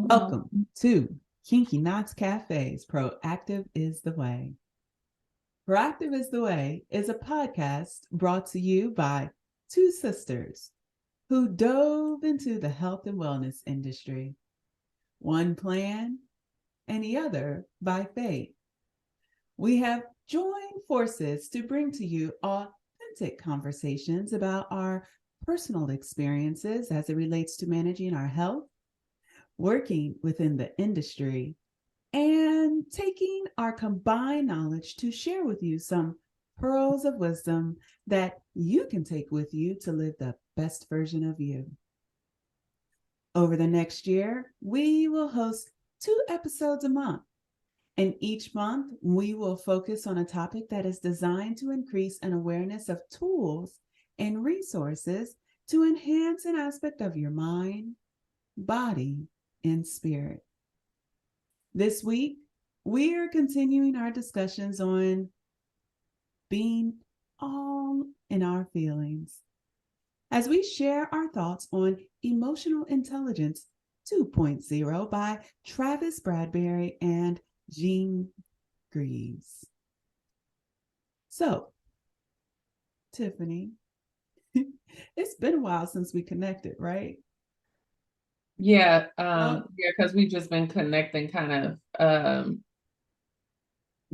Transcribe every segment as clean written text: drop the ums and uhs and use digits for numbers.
Welcome to Kinky Knots Cafe's Proactive is the Way. Proactive is the Way is a podcast brought to you by two sisters who dove into the health and wellness industry, one planned and the other by fate. We have joined forces to bring to you authentic conversations about our personal experiences as it relates to managing our health, working within the industry, and taking our combined knowledge to share with you some pearls of wisdom that you can take with you to live the best version of you. Over the next year, we will host 2 episodes a month. And each month, we will focus on a topic that is designed to increase an awareness of tools and resources to enhance an aspect of your mind, body, and spirit. This week, we are continuing our discussions on being all in our feelings as we share our thoughts on Emotional Intelligence 2.0 by Travis Bradberry and Jean Greaves. So, Tiffany, it's been a while since we connected, right? Yeah, because we've just been connecting kind of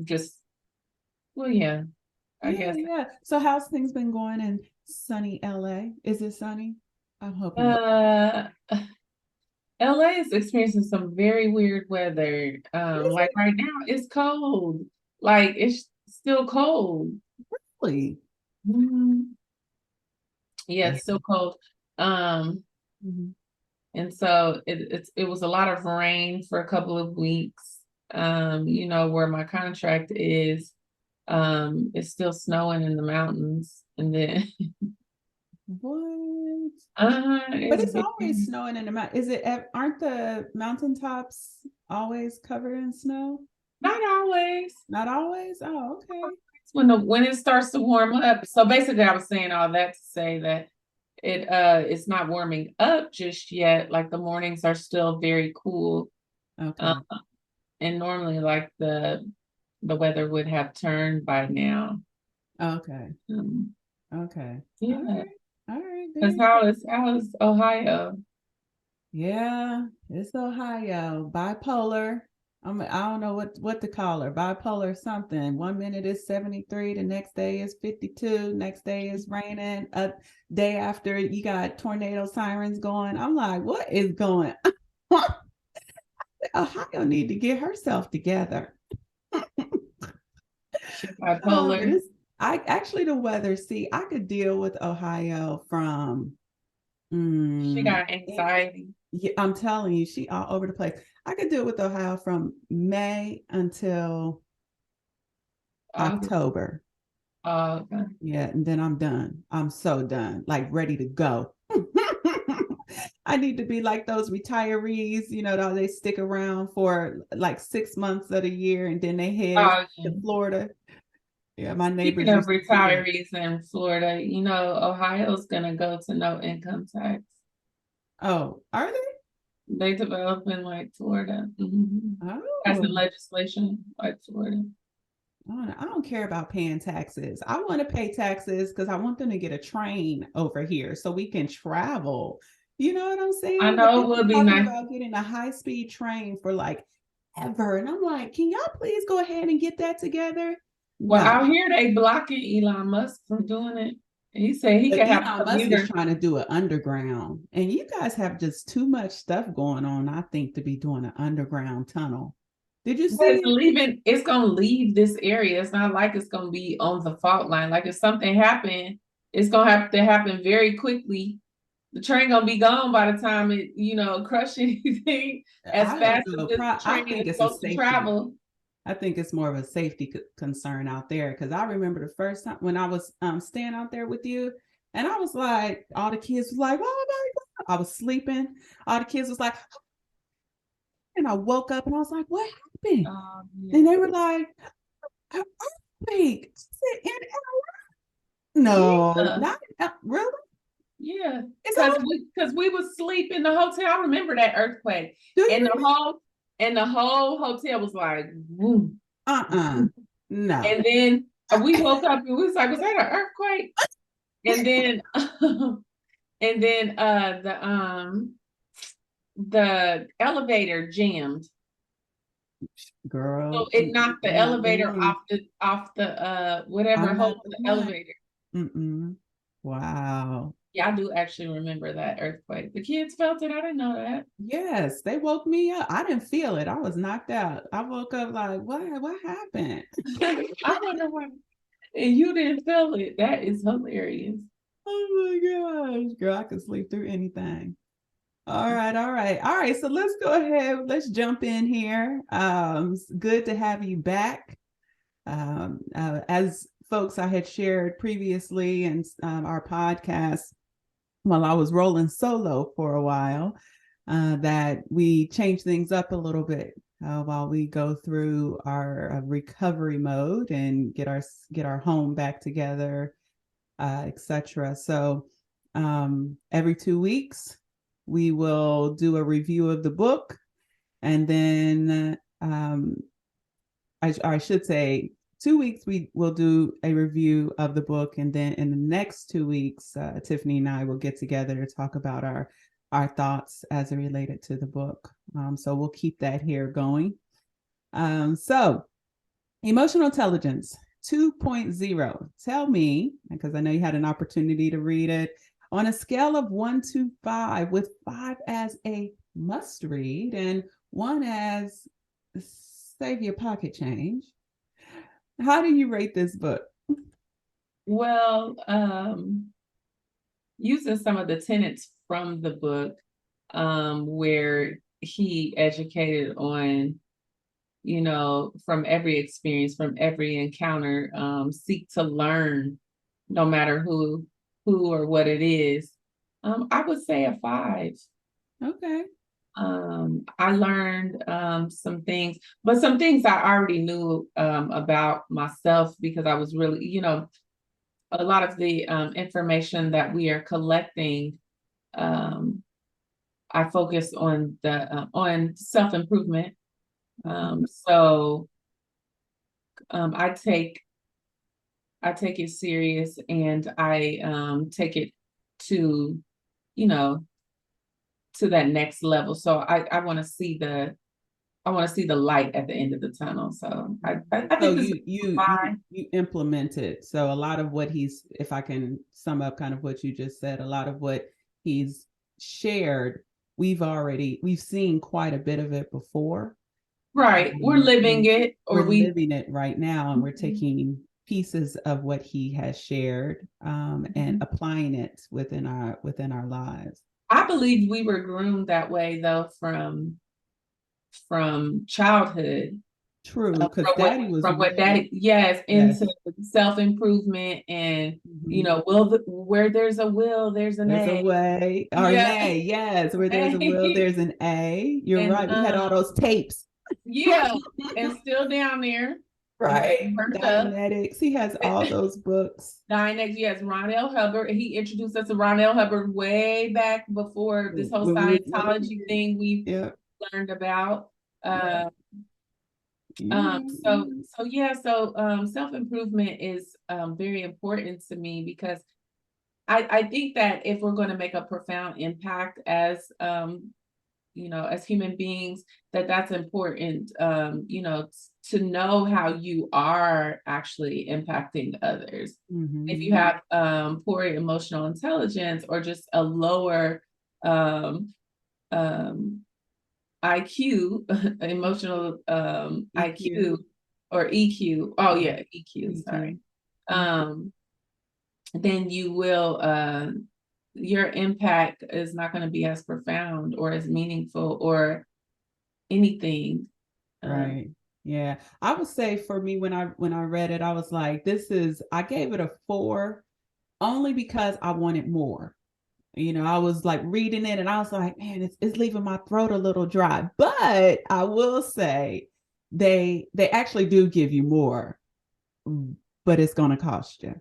just I guess. Yeah. So how's things been going in sunny LA? Is it sunny? I'm hoping LA is experiencing some very weird weather. Like right now it's cold. Like it's still cold. Really? Mm-hmm. Yeah, it's still cold. And so it was a lot of rain for a couple of weeks. Where my contract is, it's still snowing in the mountains, and then what? but it's always snowing in the mountain. Aren't the mountaintops always covered in snow? Not always. Not always? Oh, okay. When it starts to warm up. So basically I was saying all that to say that it's not warming up just yet. Like the mornings are still very cool. Okay. And normally like the weather would have turned by now. Okay. Okay. Yeah. All right. Because how is Ohio? Yeah, it's Ohio. Bipolar. I don't know what to call her. Bipolar something. 1 minute is 73, the next day is 52, next day is raining. A day after you got tornado sirens going. I'm like, what is going on? Ohio need to get herself together. Bipolar. The weather. See, I could deal with Ohio from. She got anxiety. Yeah, I'm telling you, she all over the place. I could deal with Ohio from May until October. Oh, okay. Yeah, and then I'm done. I'm so done, like ready to go. I need to be like those retirees, they stick around for like 6 months of the year and then they head to Florida. Yeah, my neighbors. Speaking of retirees in Florida, Ohio's gonna go to no income tax. Oh, are they? They develop in like Florida. Mm-hmm. As in legislation like Florida. I don't care about paying taxes. I want to pay taxes because I want them to get a train over here so we can travel. You know what I'm saying? I know it would be nice about getting a high-speed train for like ever. And I'm like, can y'all please go ahead and get that together? Well, out here they blocking Elon Musk from doing it. He said he could have Elon Musk is trying to do an underground, and you guys have just too much stuff going on, I think, to be doing an underground tunnel. Did you see it's gonna leave this area. It's not like it's gonna be on the fault line. Like if something happened, it's gonna have to happen very quickly. The train gonna be gone by the time it, crush anything as fast as the train is supposed to travel. I think it's more of a safety concern out there because I remember the first time when I was staying out there with you, and I was like, all the kids was like, "Oh my God!" I was sleeping. All the kids was like, oh. And I woke up and I was like, "What happened?" Yeah. And they were like, "An earthquake." I said, "No, not really." Yeah, It's because we would sleep in the hotel. I remember that earthquake, and the whole hotel was like, woo. No. And then we woke up and we was like, was that an earthquake? And then and then the elevator jammed. Girl, So it knocked the not the elevator one. off the whatever I'm not holds the the one. elevator. Wow. Yeah, I do actually remember that earthquake. The kids felt it. I didn't know that. Yes, they woke me up. I didn't feel it. I was knocked out. I woke up like, what happened? I wonder why. And you didn't feel it. That is hilarious. Oh my gosh, girl, I could sleep through anything. All right. So let's go ahead. Let's jump in here. It's good to have you back. As folks I had shared previously in our podcast, while I was rolling solo for a while, that we change things up a little bit while we go through our recovery mode and get our home back together, etc. So every 2 weeks we will do a review of the book, and then I should say 2 weeks we will do a review of the book, and then in the next 2 weeks Tiffany and I will get together to talk about our thoughts as it related to the book. So we'll keep that here going. So emotional intelligence 2.0. Tell me, because I know you had an opportunity to read it, on a scale of 1 to 5, with 5 as a must read and 1 as save your pocket change, how do you rate this book? Well, using some of the tenets from the book, where he educated on, from every experience, from every encounter, seek to learn, no matter who or what it is. I would say a 5. Okay. I learned some things, but some things I already knew about myself, because I was really, a lot of the information that we are collecting, I focus on the on self-improvement. So I take it serious, and I take it to, to that next level. So I want to see the light at the end of the tunnel. So I So think this you implemented. So a lot of what he's, if I can sum up kind of what you just said, a lot of what he's shared, we've seen quite a bit of it before. Right. We're living it, or we're living it right now, and we're taking pieces of what he has shared and applying it within our lives. I believe we were groomed that way, though, from childhood. True, because daddy was from what daddy, yes, into self-improvement, and where there's a will, there's an a way, or an A. Yes, where there's a will, there's an A. You're right. We had all those tapes. Yeah, and still down there. Right. Dianetics. He has all those books. Dianetics, yes. Ron L. Hubbard. He introduced us to Ron L. Hubbard way back before this whole Scientology thing we learned about. So self-improvement is very important to me, because I think that if we're going to make a profound impact as as human beings, that's important, to know how you are actually impacting others. If you have poor emotional intelligence, or just a lower IQ, emotional IQ or EQ. Oh yeah, EQ. Sorry. Then you will your impact is not going to be as profound or as meaningful or anything. Right. Yeah. I would say for me, when I read it, I was like, I gave it a 4 only because I wanted more. I was like reading it and I was like, man, it's leaving my throat a little dry. But I will say they actually do give you more, but it's going to cost you.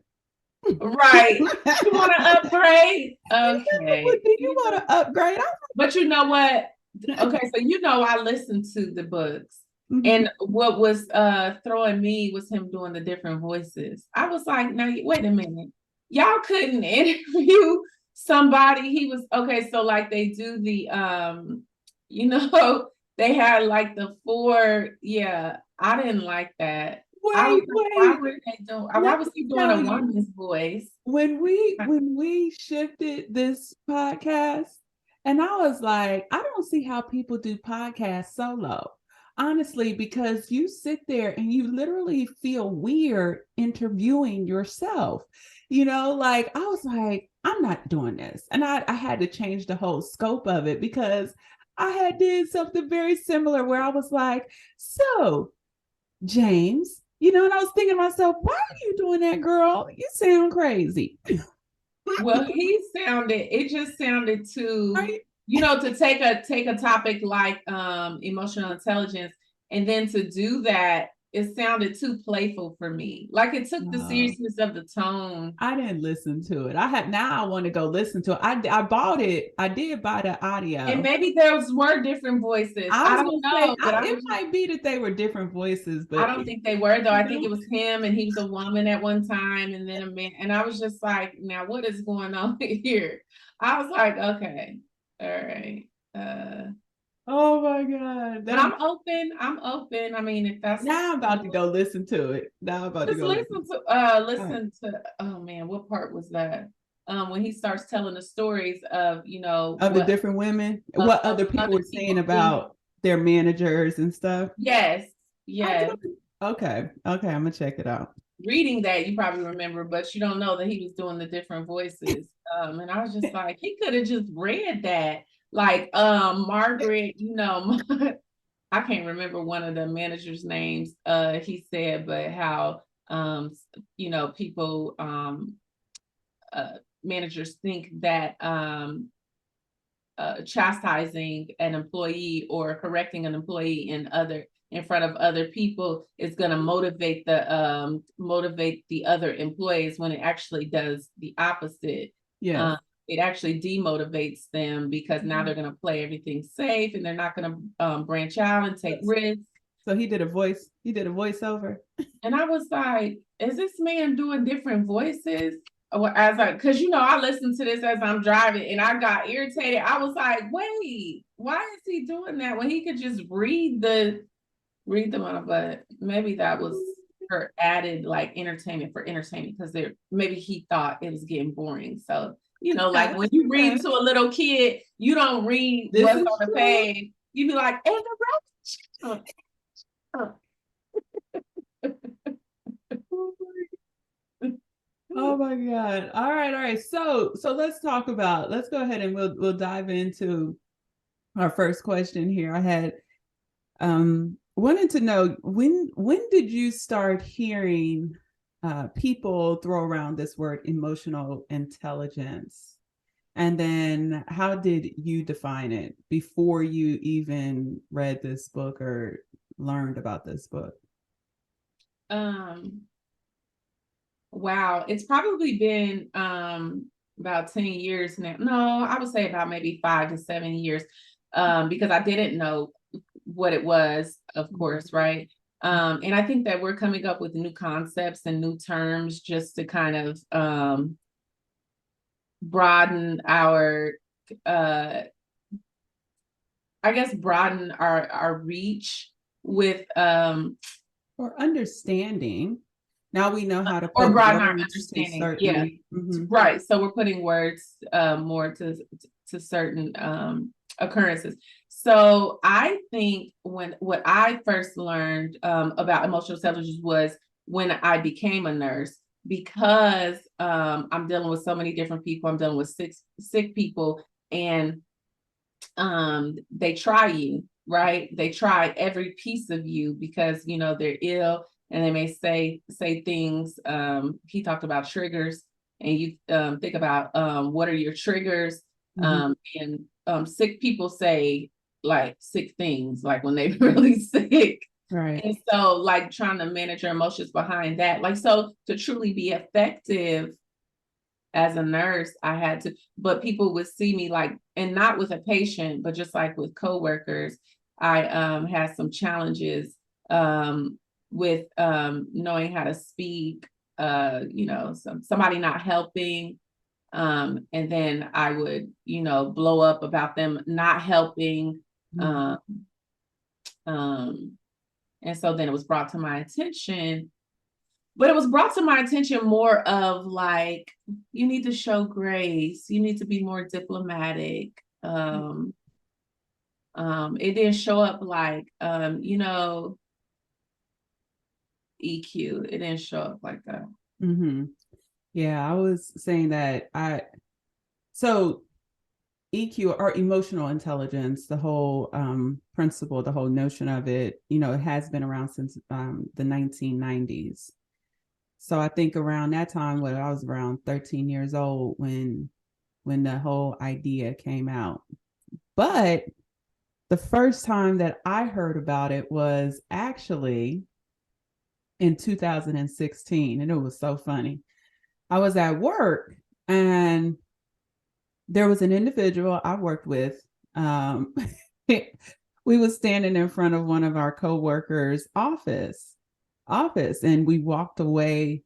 Right. You want to upgrade? Okay. Do you want to upgrade? But you know what? Okay, so I listened to the books. Mm-hmm. And what was throwing me was him doing the different voices. I was like, now wait a minute. Y'all couldn't interview somebody. He was okay, so like they do the they had like the four, yeah. I didn't like that. I was like, why were they doing? Why was he doing a woman's voice? When we shifted this podcast, and I was like, I don't see how people do podcasts solo. Honestly, because you sit there and you literally feel weird interviewing yourself. Like I was like, I'm not doing this. And I had to change the whole scope of it because I had did something very similar where I was like, so James, and I was thinking to myself, why are you doing that, girl? You sound crazy. Well, it just sounded too, to take a topic like emotional intelligence, and then to do that, it sounded too playful for me. Like it took the seriousness of the tone. I didn't listen to it. I want to go listen to it. I bought it. I did buy the audio. And maybe those were different voices. I don't know. It might be that they were different voices, but I don't think they were though. I think it was him, and he was a woman at one time, and then a man. And I was just like, now what is going on here? I was like, okay, all right. Oh my God. But I'm open. I mean, if that's now I'm about to go listen to it. Now I'm about to go listen to oh man, what part was that? When he starts telling the stories of, of the different women, what other people were saying about their managers and stuff. Yes. Okay. I'm gonna check it out. Reading that, you probably remember, but you don't know that he was doing the different voices. And I was just like, he could have just read that. Like Margaret, I can't remember one of the managers' names he said, but how people managers think that chastising an employee or correcting an employee in front of other people is going to motivate the other employees, when it actually does the opposite. Yeah. It actually demotivates them because now they're going to play everything safe, and they're not going to branch out and take risks. So he did a voiceover. And I was like, is this man doing different voices? Because I listened to this as I'm driving, and I got irritated. I was like, wait, why is he doing that when he could just read them on a butt? Maybe that was for added like entertainment, because maybe he thought it was getting boring. So like when you read to a little kid, you don't read what's on the page. You be like, and the Oh my God. All right. So let's go ahead and we'll dive into our first question here. I had wanted to know when did you start hearing people throw around this word emotional intelligence? And then how did you define it before you even read this book or learned about this book? Wow, it's probably been about 10 years now. No, I would say about maybe 5 to 7 years, because I didn't know what it was, of course, right? And I think that we're coming up with new concepts and new terms just to kind of broaden our broaden our reach with or understanding. Now we know how to or broaden our understanding. Yeah. Right. So we're putting words more to certain occurrences. So I think what I first learned about emotional intelligence was when I became a nurse, because I'm dealing with so many different people. I'm dealing with sick people, and they try you, right? They try every piece of you because they're ill, and they may say things. He talked about triggers, and you think about what are your triggers. And sick people say like sick things, like when they're really sick. Right. And so like trying to manage your emotions behind that. Like, so to truly be effective as a nurse, I had to, but people would see me like, and not with a patient, but just like with coworkers, I had some challenges with knowing how to speak, somebody not helping. And then I would, blow up about them not helping. Mm-hmm. And so then it was brought to my attention, but it was brought to my attention more of like, you need to show grace, you need to be more diplomatic. It didn't show up like, EQ. It didn't show up like that. Mm-hmm. Yeah, I was saying that so EQ or emotional intelligence, the whole principle, the whole notion of it, it has been around since the 1990s. So I think around that time, when I was around 13 years old when the whole idea came out. But the first time that I heard about it was actually in 2016, and it was so funny. I was at work, and there was an individual I worked with. We was standing in front of one of our coworkers' office, and we walked away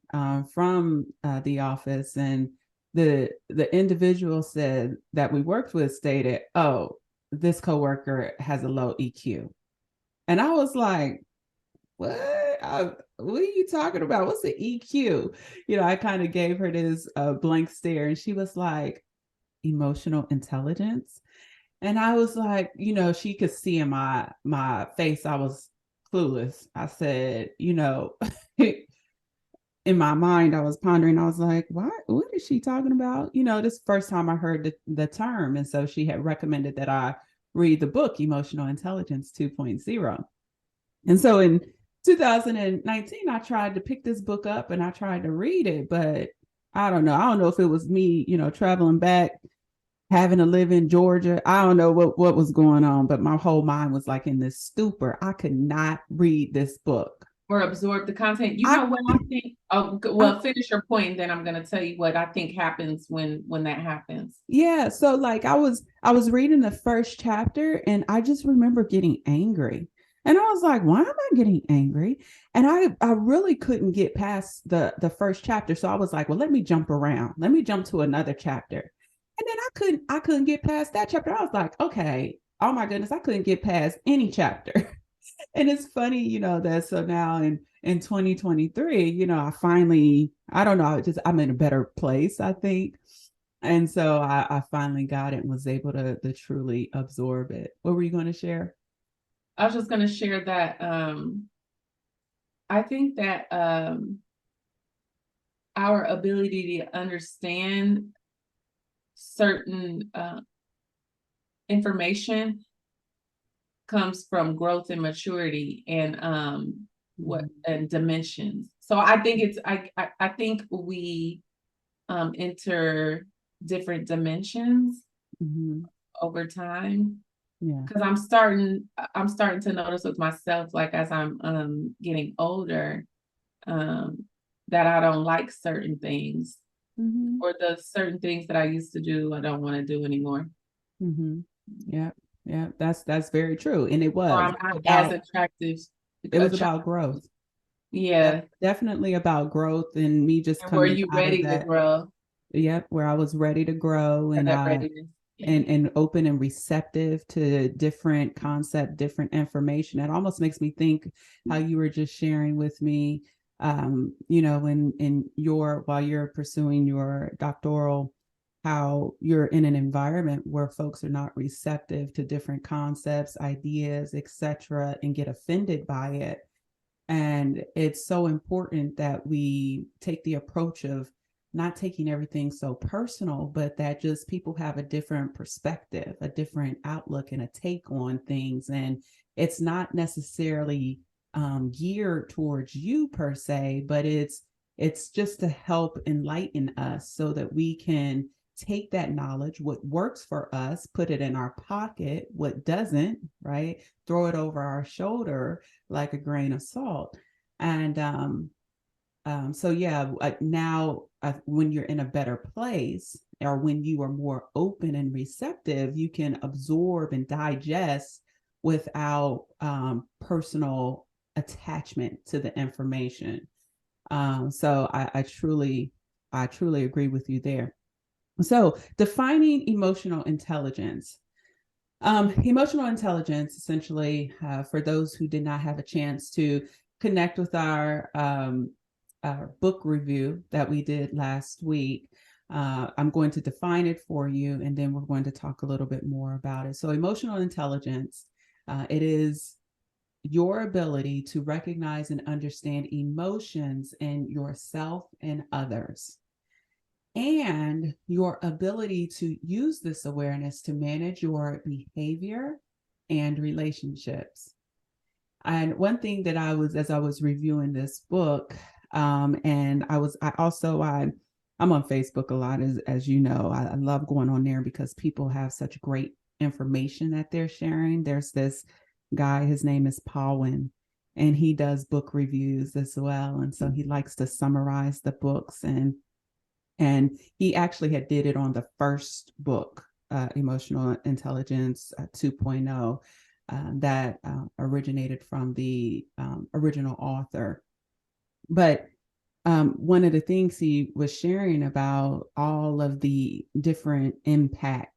from the office, and the individual said that we worked with stated, "Oh, this coworker has a low EQ," and I was like, "What? What are you talking about? What's the EQ?" I kind of gave her this blank stare, and she was like, "Emotional intelligence." And I was like, she could see in my face I was clueless. I said, in my mind I was pondering. I was like, what is she talking about? This first time I heard the term. And so she had recommended that I read the book Emotional Intelligence 2.0. And so in 2019 I tried to pick this book up and I tried to read it, but I don't know if it was me, traveling back, having to live in Georgia. I don't know what was going on, but my whole mind was like in this stupor. I could not read this book or absorb the content. You know what I think? Oh, well, finish your point, and then I'm going to tell you what I think happens when that happens. Yeah, so like I was reading the first chapter, and I just remember getting angry. And I was like, why am I getting angry? And I really couldn't get past the first chapter. So I was like, well, let me jump around. Let me jump to another chapter. And then I couldn't get past that chapter. I was like, okay, oh my goodness, I couldn't get past any chapter. And it's funny, that so now in 2023, I finally, I don't know, I'm in a better place, I think. And so I finally got it and was able to truly absorb it. What were you going to share? I was just going to share that I think that our ability to understand certain information comes from growth and maturity and and dimensions. So I think it's I think we enter different dimensions over time. Yeah. Because I'm starting to notice with myself, like as I'm getting older, that I don't like certain things, or the certain things that I used to do, I don't want to do anymore. Yeah, that's very true, and it was. Or I'm not as attractive. It was about growth. Yeah, definitely about growth, and me just coming. Were you ready to grow? Yep, where I was ready to grow, and and open and receptive to different concept, different information. It almost makes me think how you were just sharing with me, while you're pursuing your doctoral, how you're in an environment where folks are not receptive to different concepts, ideas, etc., and get offended by it. And it's so important that we take the approach of not taking everything so personal, but that just people have a different perspective, a different outlook, and a take on things. And it's not necessarily geared towards you per se, but it's just to help enlighten us so that we can take that knowledge, what works for us, put it in our pocket, what doesn't, right? Throw it over our shoulder like a grain of salt. And So yeah, now when you're in a better place, or when you are more open and receptive, you can absorb and digest without personal attachment to the information. So I truly agree with you there. So defining emotional intelligence. Emotional intelligence, essentially, for those who did not have a chance to connect with our book review that we did last week, I'm going to define it for you, and then we're going to talk a little bit more about it. So, emotional intelligence, it is your ability to recognize and understand emotions in yourself and others, and your ability to use this awareness to manage your behavior and relationships. And one thing that as I was reviewing this book, and I'm on Facebook a lot, as you know. I love going on there because people have such great information that they're sharing. There's this guy, his name is Paulwin, and he does book reviews as well. And so he likes to summarize the books, and he actually had did it on the first book, Emotional Intelligence 2.0, that originated from the original author. But one of the things he was sharing about all of the different impact,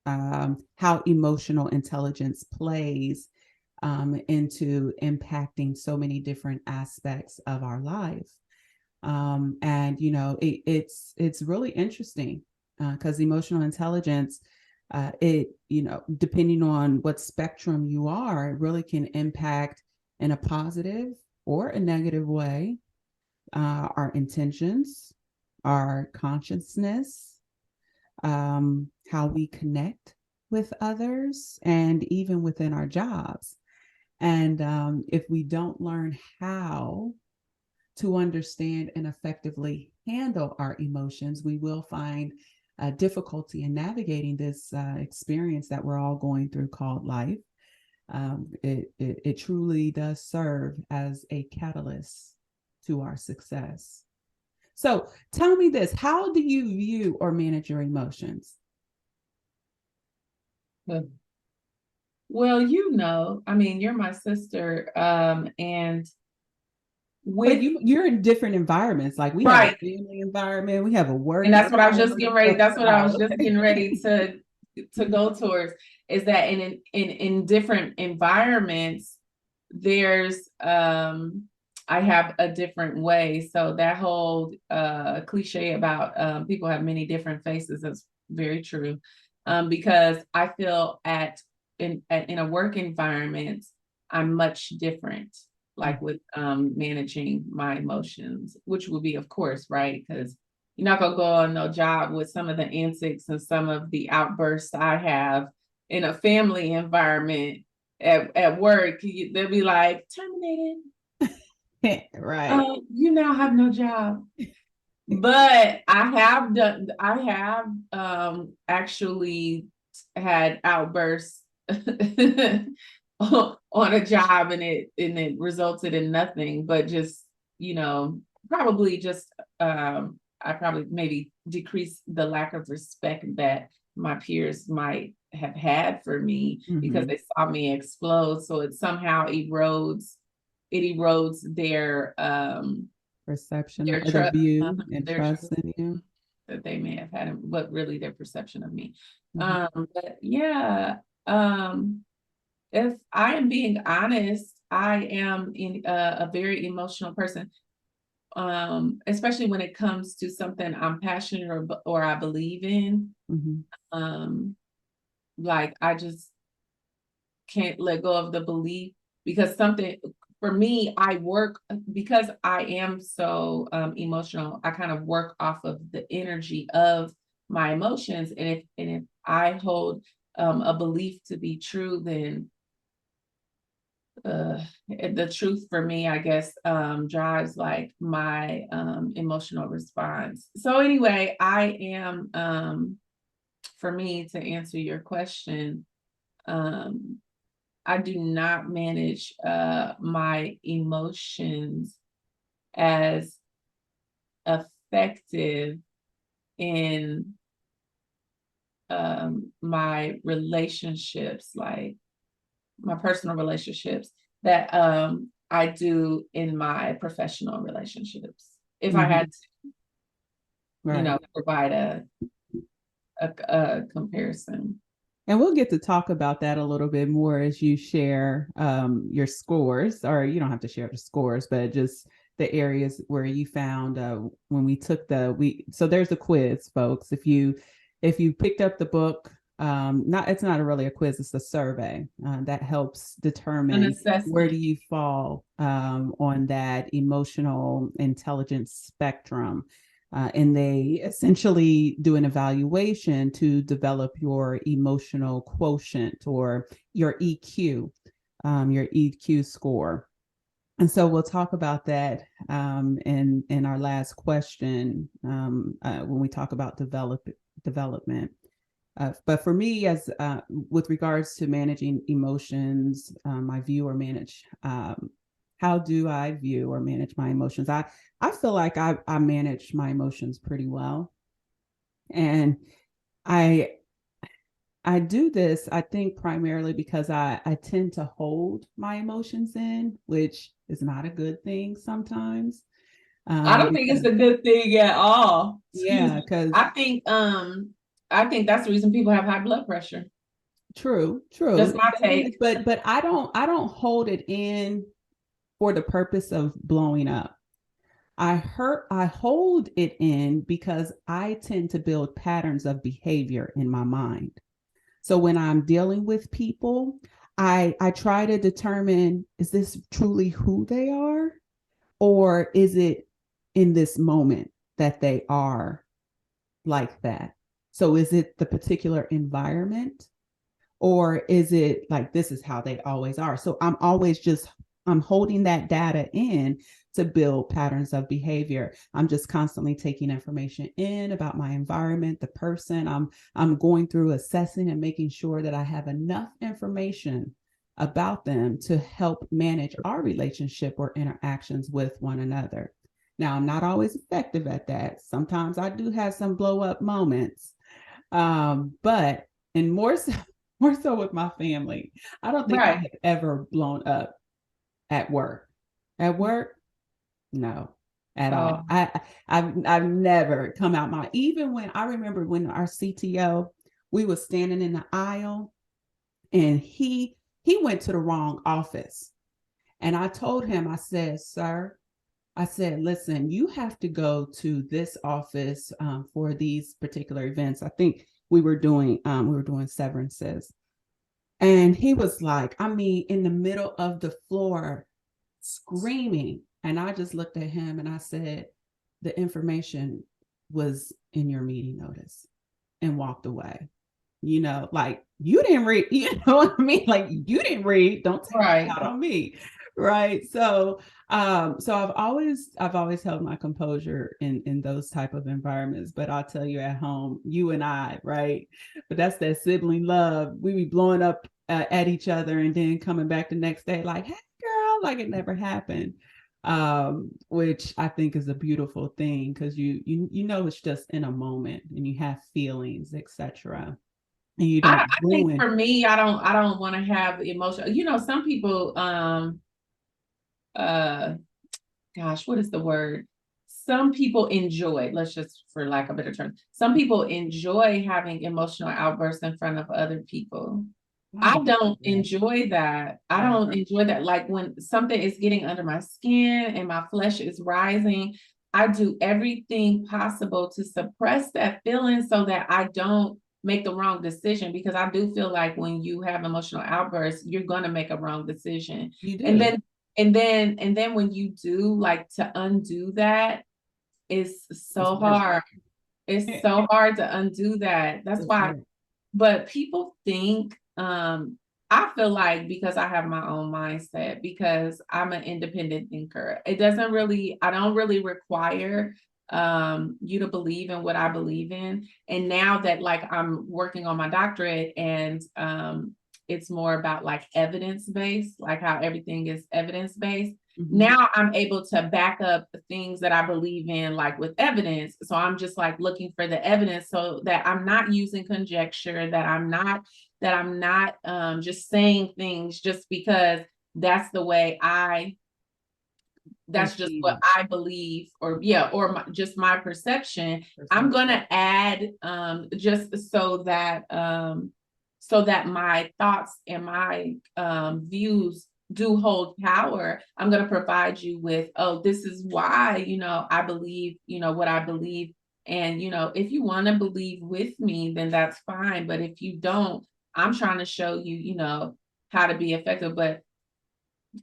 how emotional intelligence plays into impacting so many different aspects of our life. And it's really interesting because emotional intelligence, it depending on what spectrum you are, it really can impact in a positive or a negative way our intentions, our consciousness, how we connect with others, and even within our jobs. And if we don't learn how to understand and effectively handle our emotions, we will find difficulty in navigating this experience that we're all going through called life. It truly does serve as a catalyst to our success. So tell me this, how do you view or manage your emotions? Well, I mean, you're my sister, and But you're in different environments. Like we have a family environment, we have a work. And that's what I was just getting ready. That's what I was just getting ready to go towards, is that in different environments, there's I have a different way. So that whole cliche about people have many different faces is very true. Because I feel in a work environment, I'm much different, like with managing my emotions, which would be, of course, right? Because you're not gonna go on no job with some of the antics and some of the outbursts I have in a family environment at work. They'll be like, terminated. Right. You now have no job. But I have actually had outbursts on a job, and it resulted in nothing but just, probably just I probably maybe decreased the lack of respect that my peers might have had for me, because they saw me explode. So it somehow erodes their perception, their view and their trust in you that they may have had, but really their perception of me. But yeah, if I am being honest, I am a very emotional person, especially when it comes to something I'm passionate or I believe in. Like I just can't let go of the belief, because something for me, I work, because I am so emotional. I kind of work off of the energy of my emotions, and if I hold a belief to be true, then the truth for me, I guess, drives like my emotional response. So anyway, I am, for me to answer your question, I do not manage my emotions as effective in my relationships, like my personal relationships, that I do in my professional relationships. If I had to, right. provide a comparison. And we'll get to talk about that a little bit more as you share your scores, or you don't have to share the scores, but just the areas where you found when we took so there's a quiz, folks. If you picked up the book, it's not really a quiz, it's a survey that helps determine where do you fall on that emotional intelligence spectrum. And they essentially do an evaluation to develop your emotional quotient, or your EQ score. And so we'll talk about that in our last question when we talk about development. But for me, as with regards to managing emotions, I view or manage. How do I view or manage my emotions? I feel like I manage my emotions pretty well, and I do this, I think, primarily because I tend to hold my emotions in, which is not a good thing sometimes. I don't think it's a good thing at all. Yeah, because I think that's the reason people have high blood pressure. True. That's my take. But I don't hold it in for the purpose of blowing up. I hold it in because I tend to build patterns of behavior in my mind. So when I'm dealing with people, I try to determine, is this truly who they are? Or is it in this moment that they are like that? So is it the particular environment? Or is it like, this is how they always are? So I'm holding that data in to build patterns of behavior. I'm just constantly taking information in about my environment, the person. I'm going through assessing and making sure that I have enough information about them to help manage our relationship or interactions with one another. Now, I'm not always effective at that. Sometimes I do have some blow up moments, but more so with my family. I don't think I have ever blown up at work. At work, no, at all. I've never come out even when I remember when our CTO, we were standing in the aisle, and he went to the wrong office. And I told him, I said, sir, I said, listen, you have to go to this office for these particular events. I think we were doing severances. And he was like, in the middle of the floor screaming. And I just looked at him and I said, the information was in your meeting notice, and walked away. Like, you didn't read, you know what I mean? Like, you didn't read, don't take it out on me. Right. So I've always held my composure in those type of environments. But I'll tell you, at home, you and I, right? But that's that sibling love. We be blowing up at each other, and then coming back the next day like, hey girl, like it never happened. Which I think is a beautiful thing, because you it's just in a moment, and you have feelings, etc. And you don't I think for me, I don't want to have emotion. Some people gosh, what is the word? Some people enjoy, let's just, for lack of a better term, some people enjoy having emotional outbursts in front of other people. I don't enjoy that. I don't enjoy that. Like, when something is getting under my skin and my flesh is rising, I do everything possible to suppress that feeling so that I don't make the wrong decision, because I do feel like when you have emotional outbursts, you're going to make a wrong decision. You do. And then when you do, like, to undo that is so hard. It's so hard to undo that. That's why. But people think, I feel like, because I have my own mindset, because I'm an independent thinker, I don't really require you to believe in what I believe in. And now that, like, I'm working on my doctorate, and it's more about like evidence-based, like how everything is evidence-based. Mm-hmm. Now I'm able to back up the things that I believe in, like with evidence. So I'm just like looking for the evidence so that I'm not using conjecture, that I'm not just saying things just because that's the way that's just what I believe, or just my perception. I'm gonna add just so that my thoughts and my views do hold power. I'm gonna provide you with, oh, this is why, I believe, what I believe. And if you want to believe with me, then that's fine. But if you don't, I'm trying to show you, how to be effective. But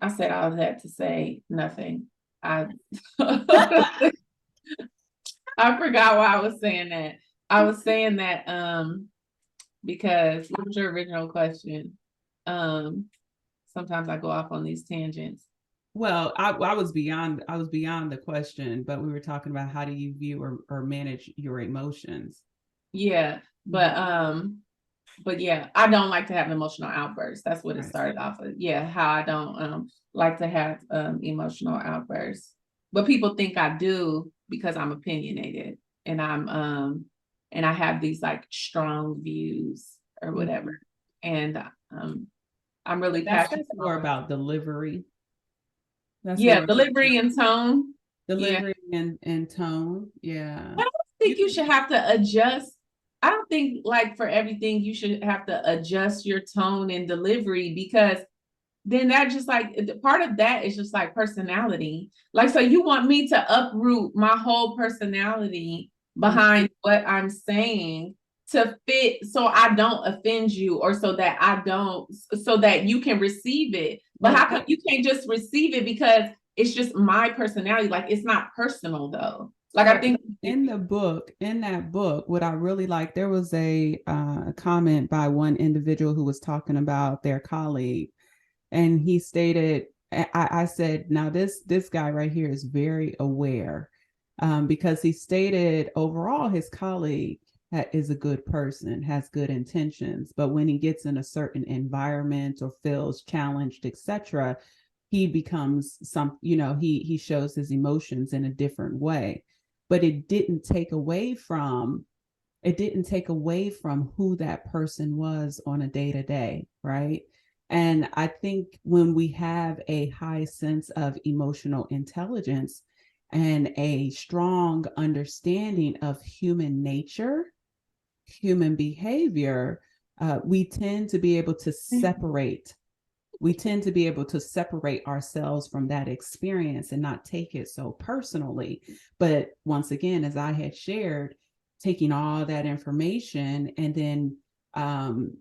I said all of that to say nothing. I I forgot why I was saying that. I was saying that because what was your original question? Sometimes I go off on these tangents. Well, I was beyond the question, but we were talking about how do you view or manage your emotions. Yeah, but yeah, I don't like to have emotional outbursts. That's what it started off of. Yeah, how I don't like to have emotional outbursts. But people think I do because I'm opinionated and and I have these like strong views or whatever. And I'm really passionate. That's more about delivery. Delivery and tone. Delivery and tone. Yeah. I don't think you should have to adjust. I don't think like for everything you should have to adjust your tone and delivery, because then that just like part of that is just like personality. Like, so you want me to uproot my whole personality behind what I'm saying to fit so I don't offend you, or so that you can receive it. But how come you can't just receive it because it's just my personality? Like, it's not personal though. Like, I think in that book, what I really like, there was a comment by one individual who was talking about their colleague, and he stated, I said, now this guy right here is very aware, because he stated overall his colleague is a good person, has good intentions, but when he gets in a certain environment or feels challenged, etc., he becomes he shows his emotions in a different way. But it didn't take away from who that person was on a day-to-day, right? And I think when we have a high sense of emotional intelligence and a strong understanding of human nature, human behavior, we tend to be able to separate ourselves from that experience and not take it so personally. But once again, as I had shared, taking all that information and then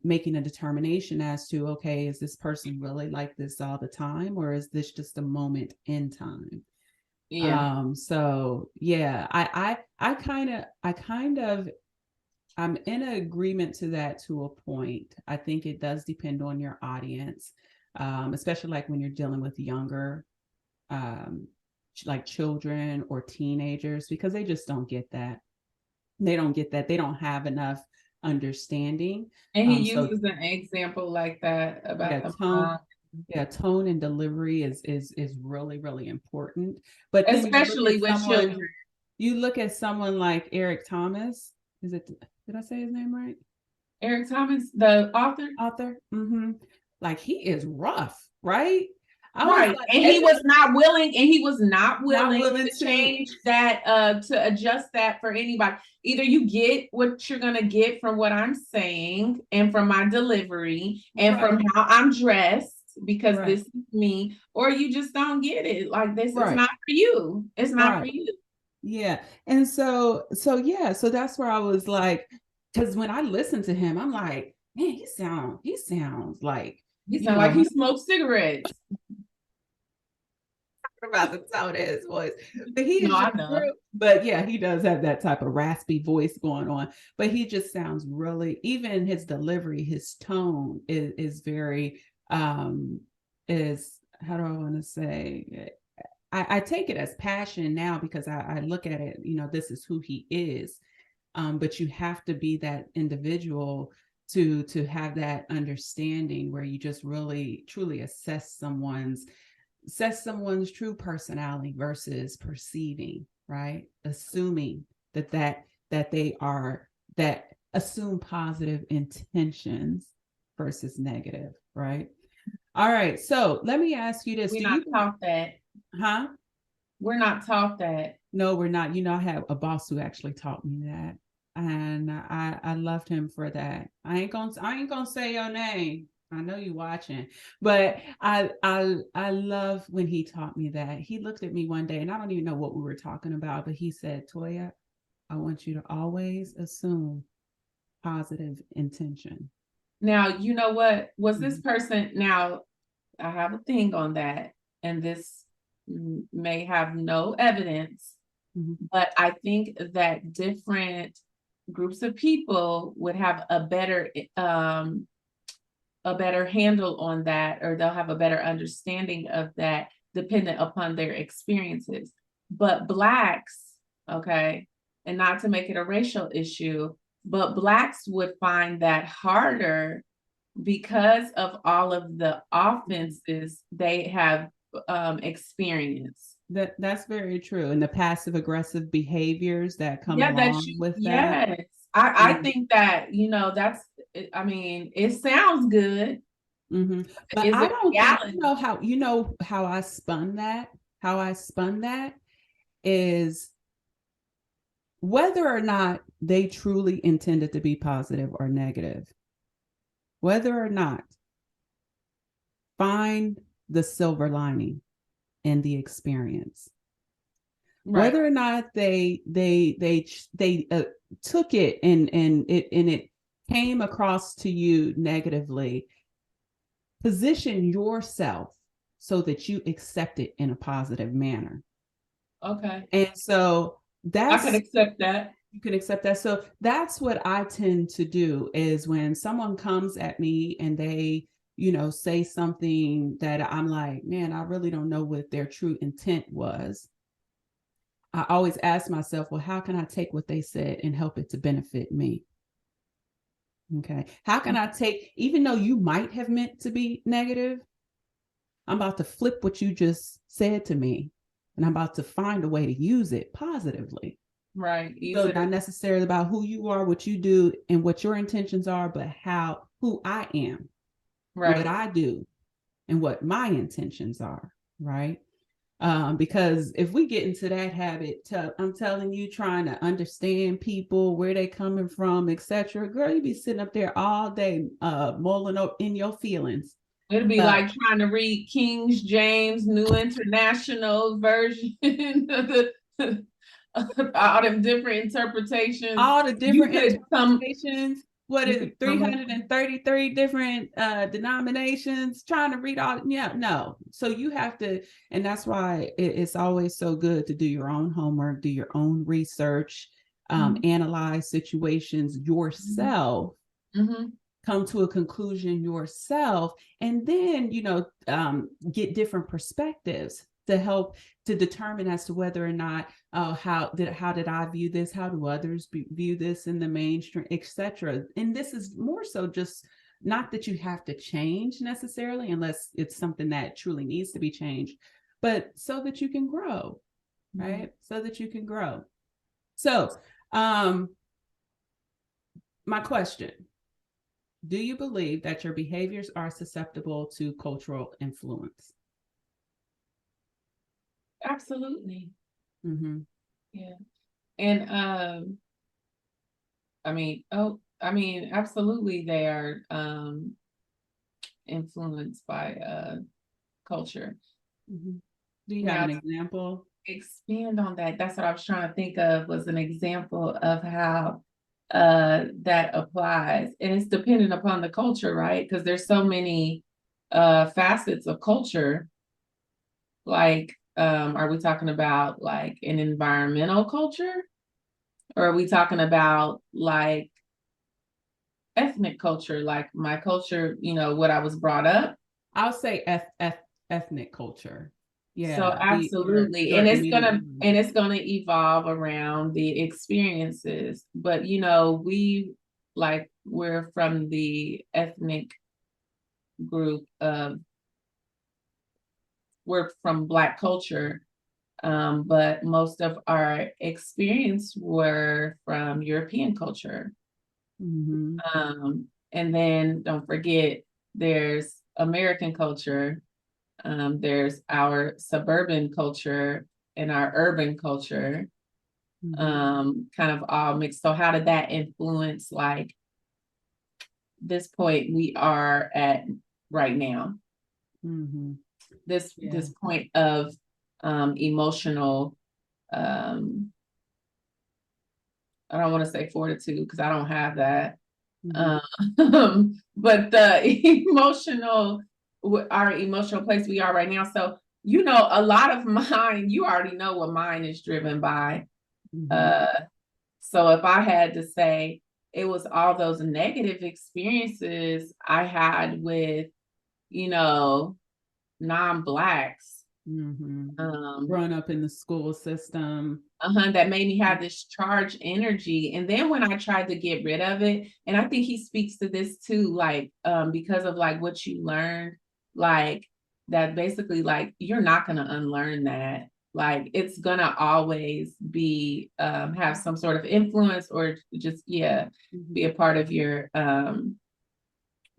making a determination as to, okay, is this person really like this all the time, or is this just a moment in time? So yeah, I kind of I'm in agreement to that to a point. I think it does depend on your audience, especially like when you're dealing with younger, like children or teenagers, because they just don't get that. They don't have enough understanding. And he uses an example like that about the tone. Yeah, tone and delivery is really, really important. But then especially with children. You look at someone like Eric Thomas. Did I say his name right? Eric Thomas, the author? Mm-hmm. Like, he is rough, right? Right. And he was not willing to change that, to adjust that for anybody. Either you get what you're gonna get from what I'm saying and from my delivery and from how I'm dressed, because this is me, or you just don't get it. Like, this is not for you. It's not for you. Yeah. And so that's where I was like, because when I listen to him, I'm like, man, he sounds like he smokes cigarettes. About the tone of his voice, but but yeah, he does have that type of raspy voice going on, but he just sounds really, even his delivery, his tone is very is, how do I want to say, I take it as passion now, because I look at it, this is who he is. But you have to be that individual to have that understanding where you just really truly assess someone's true personality versus perceiving, right? Assuming that they are, that assume positive intentions versus negative, right? All right, so let me ask you this. We're not taught that. Huh? We're not taught that. No, we're not. You know, I have a boss who actually taught me that, and I loved him for that. I ain't gonna say your name. I know you watching, but I love when he taught me that. He looked at me one day, and I don't even know what we were talking about, but he said, "Toya, I want you to always assume positive intention." Now, you know what? Was this Mhm. person, now I have a thing on that, and this may have no evidence, Mhm. but I think that different groups of people would have a better handle on that, or they'll have a better understanding of that dependent upon their experiences. But Blacks, okay, and not to make it a racial issue, but Blacks would find that harder because of all of the offenses they have experienced. That's very true, and the passive aggressive behaviors that come Yeah, along with that. yes. I think that, that's, I mean, it sounds good. Mm-hmm. But Is I it don't think, reality? you know how I spun that. How I spun that is whether or not they truly intended to be positive or negative. Whether or not, find the silver lining in the experience. Right. Whether or not they took it and it came across to you negatively, position yourself so that you accept it in a positive manner. Okay. And so I can that's, accept that. you can accept that. So that's what I tend to do is when someone comes at me and they, say something that I'm like, man, I really don't know what their true intent was. I always ask myself, well, how can I take what they said and help it to benefit me? Okay. How can I take, even though you might have meant to be negative, I'm about to flip what you just said to me and I'm about to find a way to use it positively. Right. So not necessarily about who you are, what you do, and what your intentions are, but who I am, what I do, and what my intentions are, right? Because if we get into that habit, I'm telling you, trying to understand people, where they coming from, etc., girl, you be sitting up there all day, mulling in your feelings. It'll be like trying to read King James New International Version of the all them different interpretations. All the different interpretations. What is it, 333 different denominations, trying to read all, yeah, no. So you have to, and that's why it's always so good to do your own homework, do your own research, analyze situations yourself, come to a conclusion yourself, and then get different perspectives to help to determine as to whether or not how did I view this, how do others view this in the mainstream, etc. And this is more so just not that you have to change necessarily unless it's something that truly needs to be changed, but so that you can grow, right? So that you can grow. So my question: do you believe that your behaviors are susceptible to cultural influence? Absolutely. Mm-hmm. Yeah. And absolutely they are influenced by culture. Mm-hmm. Do you have Now, an example? expand on that. That's what I was trying to think of, was an example of how that applies. And it's dependent upon the culture, right? Because there's so many facets of culture. Like, are we talking about like an environmental culture? Or are we talking about like ethnic culture, like my culture, what I was brought up? I'll say ethnic culture. Yeah. So absolutely. Your And immediate. it's gonna evolve around the experiences. But we, like we're from the ethnic group of, we're from Black culture, but most of our experience were from European culture. And then don't forget, there's American culture, there's our suburban culture and our urban culture, kind of all mixed. So how did that influence like this point we are at right now? This point of emotional, I don't want to say fortitude because I don't have that. But the our emotional place we are right now. So, you know, a lot of mine, you already know what mine is driven by. So if I had to say, it was all those negative experiences I had with, you know, non-Blacks. Growing up in the school system. That made me have this charged energy. And then when I tried to get rid of it, and I think he speaks to this too, like, because of like what you learned, like that basically like, you're not going to unlearn that. Like it's going to always be, have some sort of influence or just, be a part of your,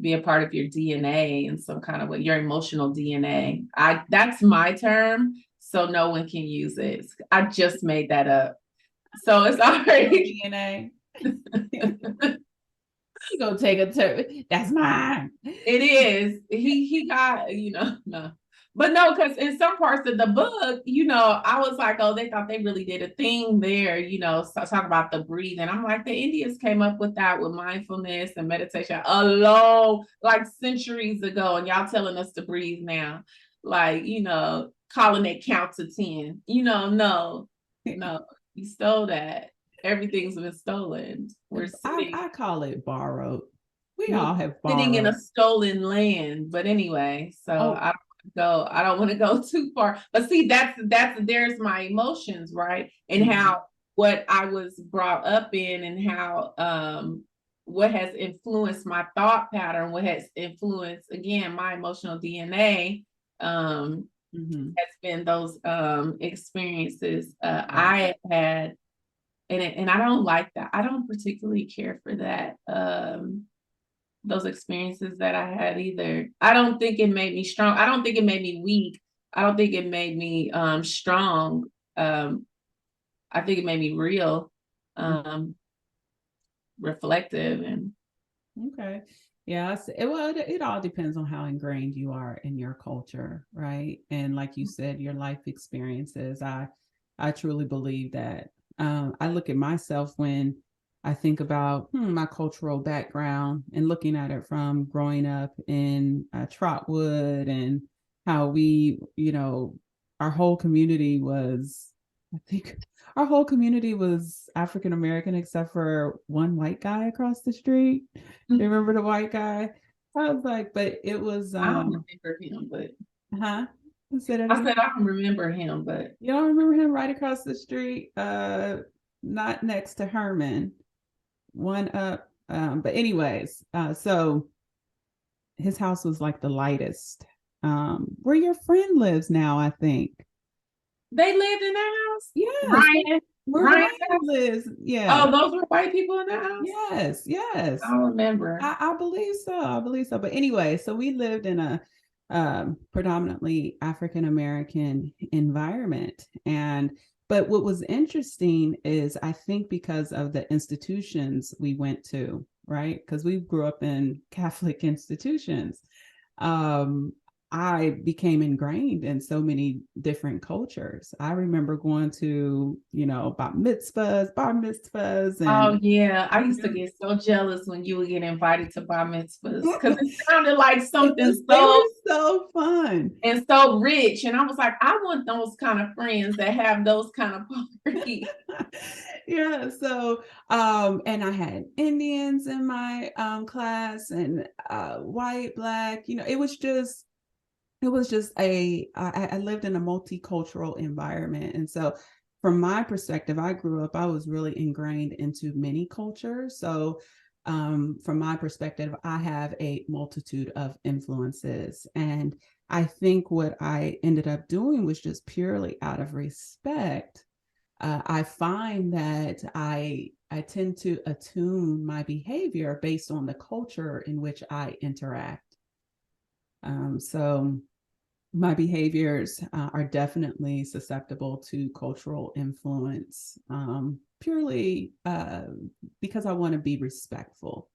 DNA in some kind of way, your emotional DNA. That's my term, so no one can use it. I just made that up. So it's already DNA. You gonna take a turn. That's mine. It is. He got, no. But no, because in some parts of the book, I was like, oh, they thought they really did a thing there, so talk about the breathing. I'm like, the Indians came up with that with mindfulness and meditation alone, like centuries ago. And y'all telling us to breathe now. Like, calling it count to 10. No, you stole that. Everything's been stolen. We're sitting. I call it borrowed. We all have borrowed. Sitting in a stolen land. But anyway, so I don't want to go too far. But see, there's my emotions, right? And how what I was brought up in and how what has influenced my thought pattern, what has influenced again my emotional DNA has been those experiences I had. And I don't like that. I don't particularly care for that. Those experiences that I had either. I don't think it made me strong. I don't think it made me weak. I don't think it made me strong. I think it made me real, reflective, and okay. Yeah, it all depends on how ingrained you are in your culture, right? And like you said, your life experiences. I truly believe that. I look at myself when I think about my cultural background and looking at it from growing up in Trotwood and how we, our whole community was, I think our whole community was African American except for one white guy across the street. You remember the white guy? I was like, but it was. I don't remember him, but. I said I don't remember him, but. You don't remember him right across the street? Not next to Herman. One up. But anyways, so his house was like the lightest. Where your friend lives now, I think. They lived in that house? Yes. Ryan lives. Yeah. Oh, those were white people in that house? Yes. I remember. I believe so. But anyway, so we lived in a predominantly African American environment. But what was interesting is I think because of the institutions we went to, right? Because we grew up in Catholic institutions. I became ingrained in so many different cultures. I remember going to, bar mitzvahs. And, oh, yeah. I used to get so jealous when you would get invited to bar mitzvahs because it sounded like something so fun and so rich. And I was like, I want those kind of friends that have those kind of parties. Yeah. So, and I had Indians in my class and white, Black, it was just I lived in a multicultural environment. And so from my perspective, I grew up, I was really ingrained into many cultures. So from my perspective, I have a multitude of influences. And I think what I ended up doing was just purely out of respect. I find that I tend to attune my behavior based on the culture in which I interact. So my behaviors are definitely susceptible to cultural influence, purely because I want to be respectful.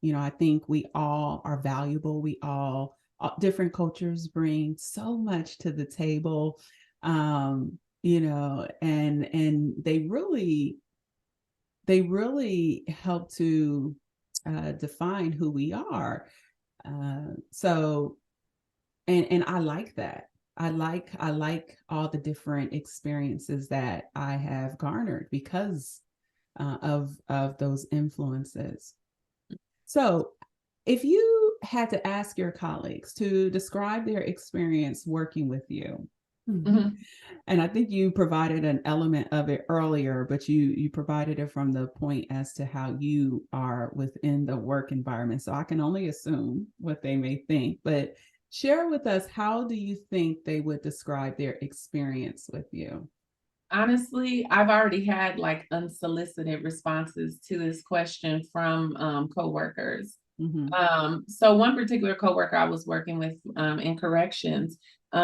I think we all are valuable. We all, different cultures bring so much to the table, and they really help to define who we are. So and I like that. I like all the different experiences that I have garnered because of those influences. So, if you had to ask your colleagues to describe their experience working with you, and I think you provided an element of it earlier, but you provided it from the point as to how you are within the work environment. So I can only assume what they may think, but share with us, how do you think they would describe their experience with you? Honestly, I've already had like unsolicited responses to this question from coworkers. So one particular coworker I was working with in corrections,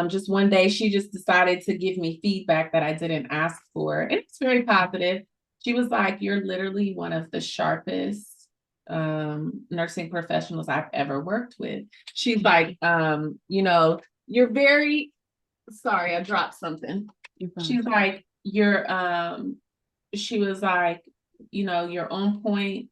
just one day she just decided to give me feedback that I didn't ask for. It's very positive. She was like, "You're literally one of the sharpest nursing professionals I've ever worked with." She's like, "You're very," sorry, I dropped something. She's like, she was like, "You're on point.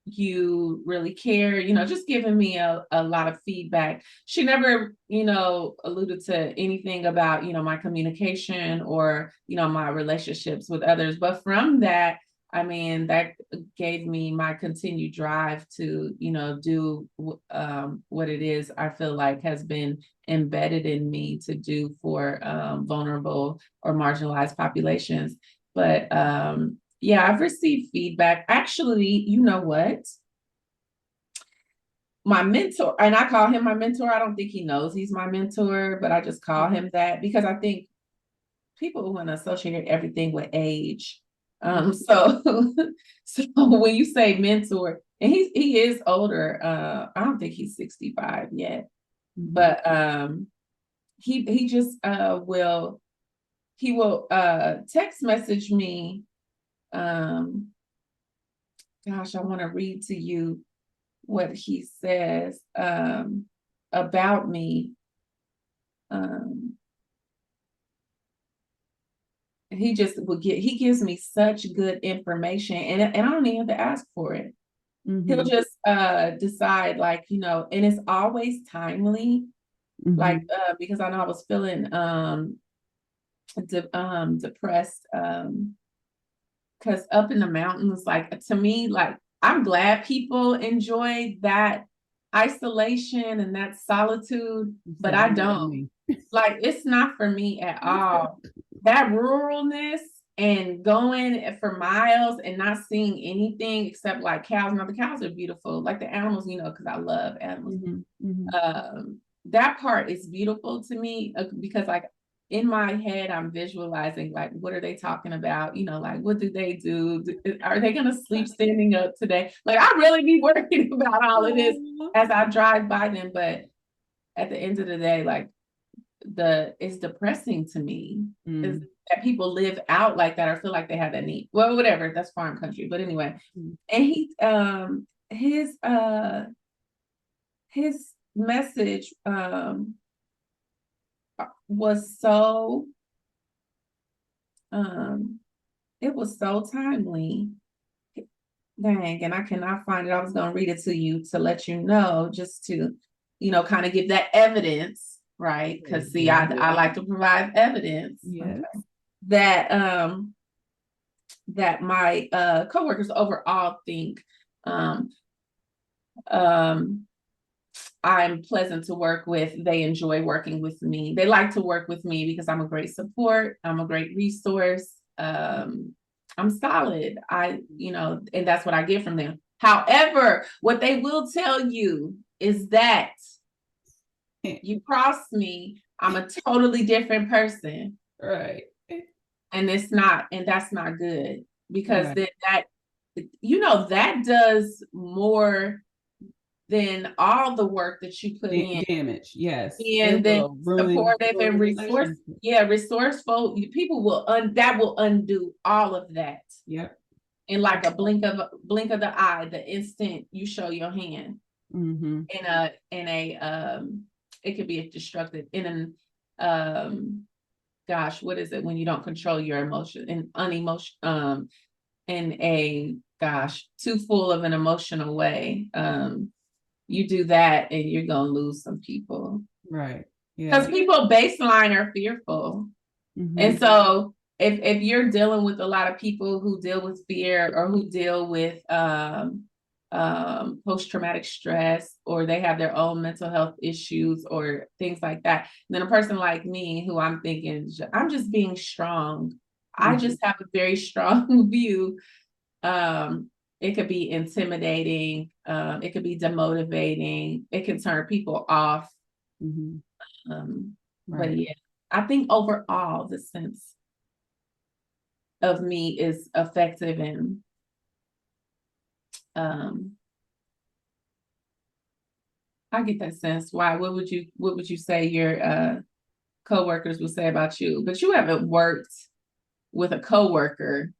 You really care," just giving me a lot of feedback. She never, alluded to anything about, my communication or, my relationships with others. But from that, I mean, that gave me my continued drive to, do what it is I feel like has been embedded in me to do for vulnerable or marginalized populations. But yeah, I've received feedback. Actually, you know what? My mentor, and I call him my mentor. I don't think he knows he's my mentor, but I just call him that because I think people want to associate everything with age. So so when you say mentor, and he is older, I don't think he's 65 yet, but he just will text message me. Gosh, I want to read to you what he says about me. He gives me such good information, and I don't even have to ask for it. He'll just decide, like, and it's always timely, like because I know I was feeling depressed, because up in the mountains, like, to me, like, I'm glad people enjoy that isolation and that solitude, but I don't. Like, it's not for me at all. That ruralness and going for miles and not seeing anything except like cows. Now the cows are beautiful, like the animals, because I love animals. That part is beautiful to me because, like, in my head, I'm visualizing, like, what are they talking about? Like, what do they do? Are they going to sleep standing up today? Like, I really be worrying about all of this as I drive by them. But at the end of the day, like, it's depressing to me is that people live out like that or feel like they have that need. Well, whatever, that's farm country. But anyway, and his message was so it was so timely. Dang, and I cannot find it. I was going to read it to you to let you know, just to, kind of give that evidence, right? Because see, I like to provide evidence. Yes. That that my coworkers overall think I'm pleasant to work with. They enjoy working with me. They like to work with me because I'm a great support. I'm a great resource. I'm solid. And that's what I get from them. However, what they will tell you is that you cross me, I'm a totally different person. Right. And that's not good, because Right. then that, that does more than all the work that you put in. Damage, yes. It And then will ruin supportive and relationships. resourceful, people will that will undo all of that. Yep. In like a blink of the eye, the instant you show your hand. Mm-hmm. It could be a destructive in an gosh, what is it when you don't control your emotion and unemotion in a too full of an emotional way. You do that and you're gonna lose some people. Right. Yeah. Because people baseline are fearful. Mm-hmm. And so if you're dealing with a lot of people who deal with fear, or who deal with post-traumatic stress, or they have their own mental health issues or things like that, and then a person like me, who I'm thinking, I'm just being strong. Mm-hmm. I just have a very strong view. It could be intimidating. It could be demotivating. It can turn people off. Mm-hmm. Right. But yeah, I think overall the sense of me is effective, and I get that sense. Why? What would you say your coworkers would say about you? But you haven't worked with a coworker.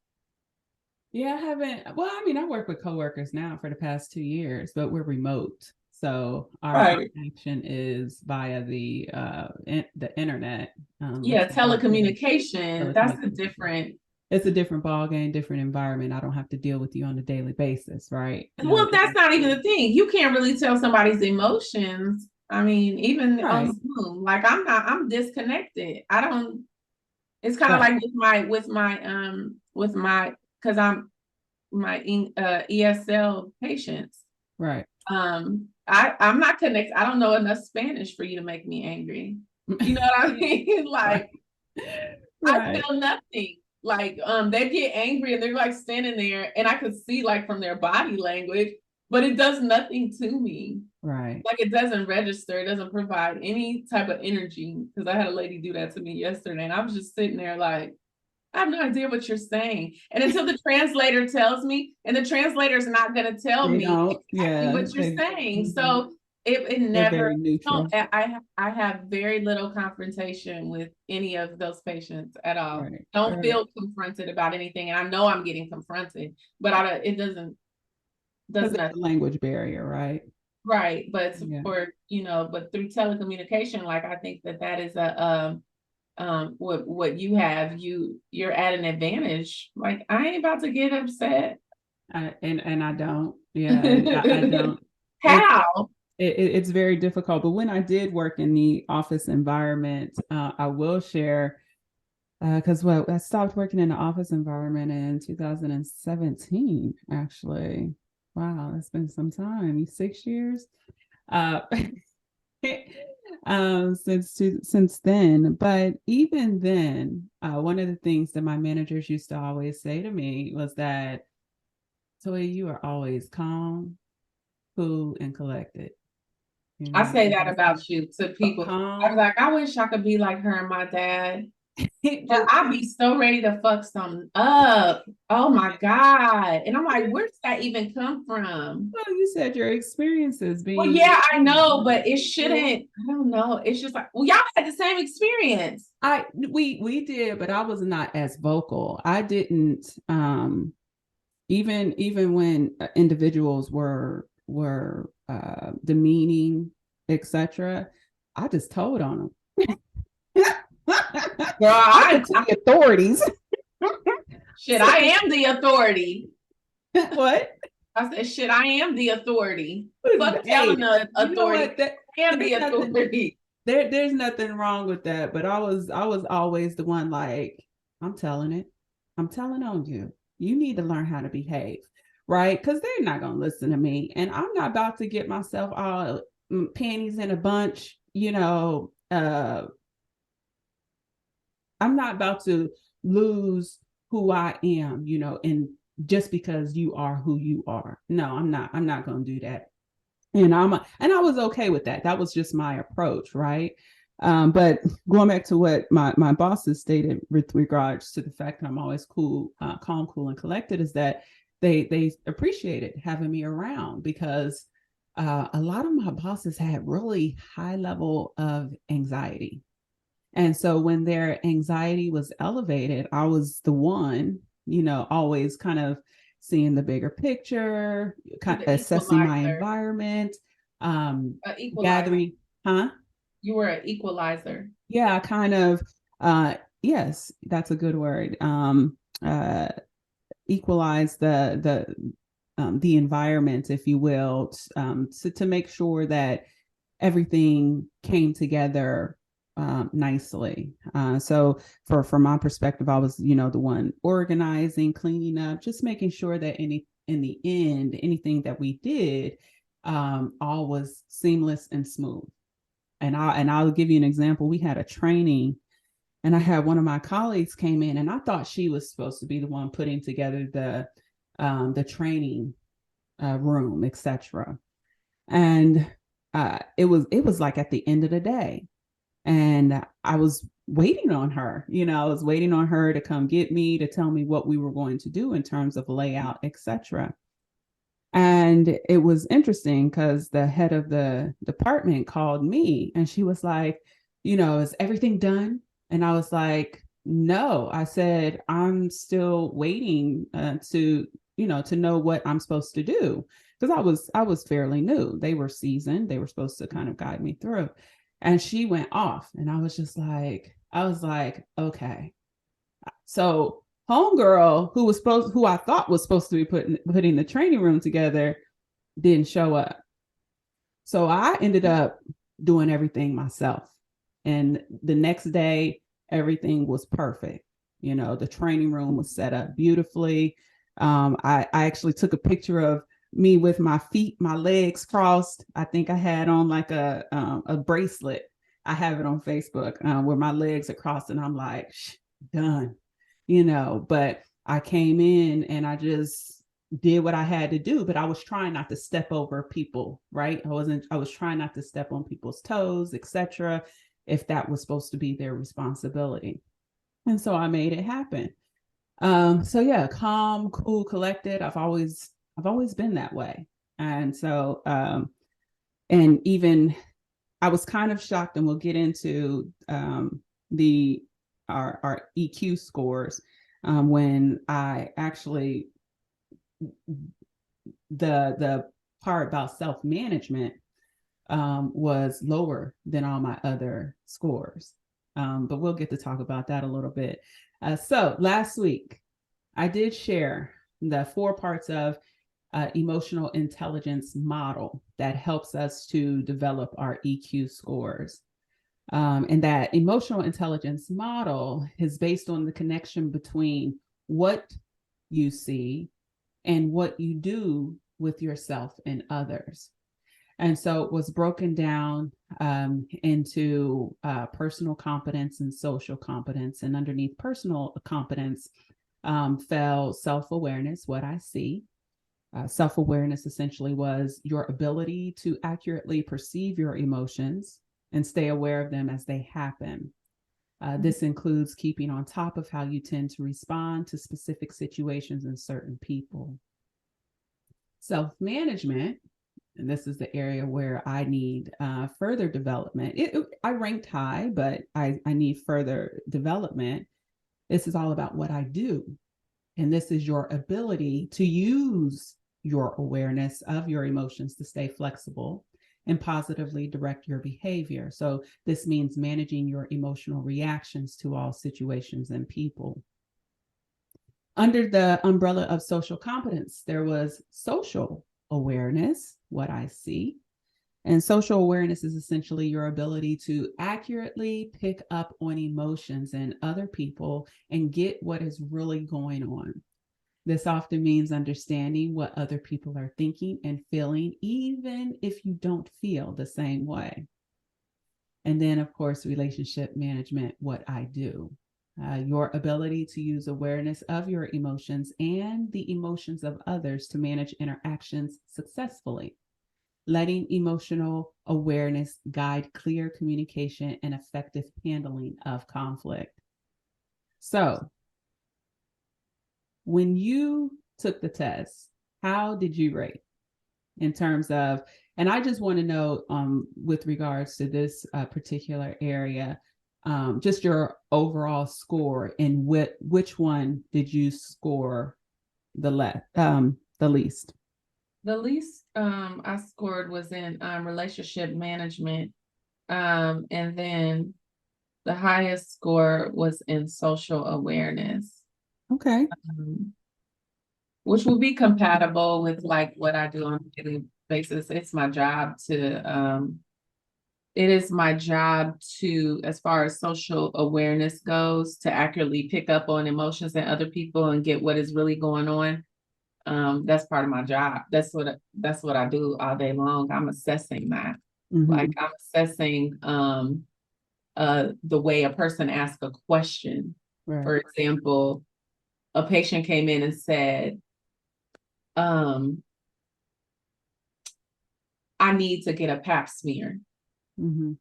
Yeah, I haven't. Well, I mean, I work with coworkers now for the past 2 years, but we're remote. So our connection is via the internet. Telecommunication. That's a different. It's a different ballgame, different environment. I don't have to deal with you on a daily basis, right? Well, that's not even the thing. You can't really tell somebody's emotions. I mean, even on Zoom, like I'm disconnected. I don't. It's kind of like with my because I'm my ESL patients. Right. I'm not connected. I don't know enough Spanish for you to make me angry. You know what I mean? Like, right. I feel nothing. Like, they get angry and they're like standing there, and I could see like from their body language, but it does nothing to me. Right. Like, it doesn't register. It doesn't provide any type of energy. Because I had a lady do that to me yesterday, and I was just sitting there like, I have no idea what you're saying. And until the translator tells me, and the translator is not going to tell me exactly what you're saying. So it never, very neutral. No, I have very little confrontation with any of those patients at all. Right. Don't feel confronted about anything. And I know I'm getting confronted, but it doesn't a language barrier, right? Right. But but through telecommunication, like, I think that is what you have, you're at an advantage. Like, I ain't about to get upset. And I don't. Yeah, I don't. How? It's very difficult. But when I did work in the office environment, I will share, because I stopped working in the office environment in 2017, actually. Wow, that's been some time, 6 years. Since then. But even then, one of the things that my managers used to always say to me was that, Toya, you are always calm, cool, and collected. You know? I say that about you to people. I was like, I wish I could be like her and my dad. But I'd be so ready to fuck something up. Oh my God. And I'm like, where does that even come from? Well, you said your experiences being. Well, yeah, I know, but it shouldn't. I don't know. It's just like, well, y'all had the same experience. We did, but I was not as vocal. I didn't even when individuals were demeaning, etc. I just told on them. Girl, I the authorities. Shit, I am the authority. What? I said, shit, I am the authority. Fuck telling the authority. I am the authority. There's nothing wrong with that, but I was always the one like, I'm telling it. I'm telling on you. You need to learn how to behave, right? Because they're not gonna listen to me, and I'm not about to get myself all panties in a bunch, I'm not about to lose who I am, in just because you are who you are. No, I'm not going to do that. And I was okay with that. That was just my approach, right? But going back to what my bosses stated with regards to the fact that I'm always cool, calm, cool, and collected, is that they appreciated having me around, because a lot of my bosses had really high level of anxiety. And so when their anxiety was elevated, I was the one, always kind of seeing the bigger picture, kind of assessing my environment, equalizer. gathering, huh? You were an equalizer. Yeah, kind of, yes, that's a good word. Equalize the environment, if you will, to make sure that everything came together nicely. So from my perspective, I was, the one organizing, cleaning up, just making sure that in the end, anything that we did, all was seamless and smooth. And I'll give you an example. We had a training, and I had one of my colleagues came in, and I thought she was supposed to be the one putting together the training room, etc. And it was like at the end of the day, and I was waiting on her. I was waiting on her to come get me, to tell me what we were going to do in terms of layout, etc. And it was interesting because the head of the department called me, and she was like, is everything done? And I was like, no. I said, I'm still waiting to know what I'm supposed to do, because I was fairly new. They were seasoned. They were supposed to kind of guide me through. And she went off, and I was like, okay. So homegirl, who I thought was supposed to be putting the training room together, didn't show up. So I ended up doing everything myself. And the next day, everything was perfect. The training room was set up beautifully. I actually took a picture of me with my legs crossed. I think I had on like a bracelet. I have it on Facebook where my legs are crossed, and I'm like, done. But I came in and I just did what I had to do, but I was trying not to step over people, right? I was trying not to step on people's toes, etc., if that was supposed to be their responsibility. And so I made it happen. So yeah, calm, cool, collected. I've always been that way. And so and even I was kind of shocked, and we'll get into our EQ scores when I actually, the part about self-management was lower than all my other scores. But we'll get to talk about that a little bit. So last week, I did share the 4 parts of emotional intelligence model that helps us to develop our EQ scores. And that emotional intelligence model is based on the connection between what you see and what you do with yourself and others. And so it was broken down into personal competence and social competence. And underneath personal competence fell self-awareness, what I see. Self-awareness essentially was your ability to accurately perceive your emotions and stay aware of them as they happen. This includes keeping on top of how you tend to respond to specific situations and certain people. Self-management, and this is the area where I need further development. I ranked high, but I need further development. This is all about what I do. And this is your ability to use your awareness of your emotions to stay flexible and positively direct your behavior. So this means managing your emotional reactions to all situations and people. Under the umbrella of social competence, there was social awareness, what I see. And social awareness is essentially your ability to accurately pick up on emotions in other people and get what is really going on. This often means understanding what other people are thinking and feeling, even if you don't feel the same way. And then, of course, relationship management, what I do. your ability to use awareness of your emotions and the emotions of others to manage interactions successfully, letting emotional awareness guide clear communication and effective handling of conflict. So, when you took the test, how did you rate in terms of, and I just want to know with regards to this particular area, just your overall score, and which one did you score the least? The least I scored was in relationship management, and then the highest score was in social awareness. Okay. Which will be compatible with like what I do on a daily basis. It's my job to it is my job to, as far as social awareness goes, to accurately pick up on emotions in other people and get what is really going on. That's part of my job. That's what I do all day long. I'm assessing that. Mm-hmm. Like I'm assessing the way a person asks a question. Right. For example, a patient came in and said, I need to get a pap smear. Mm-hmm.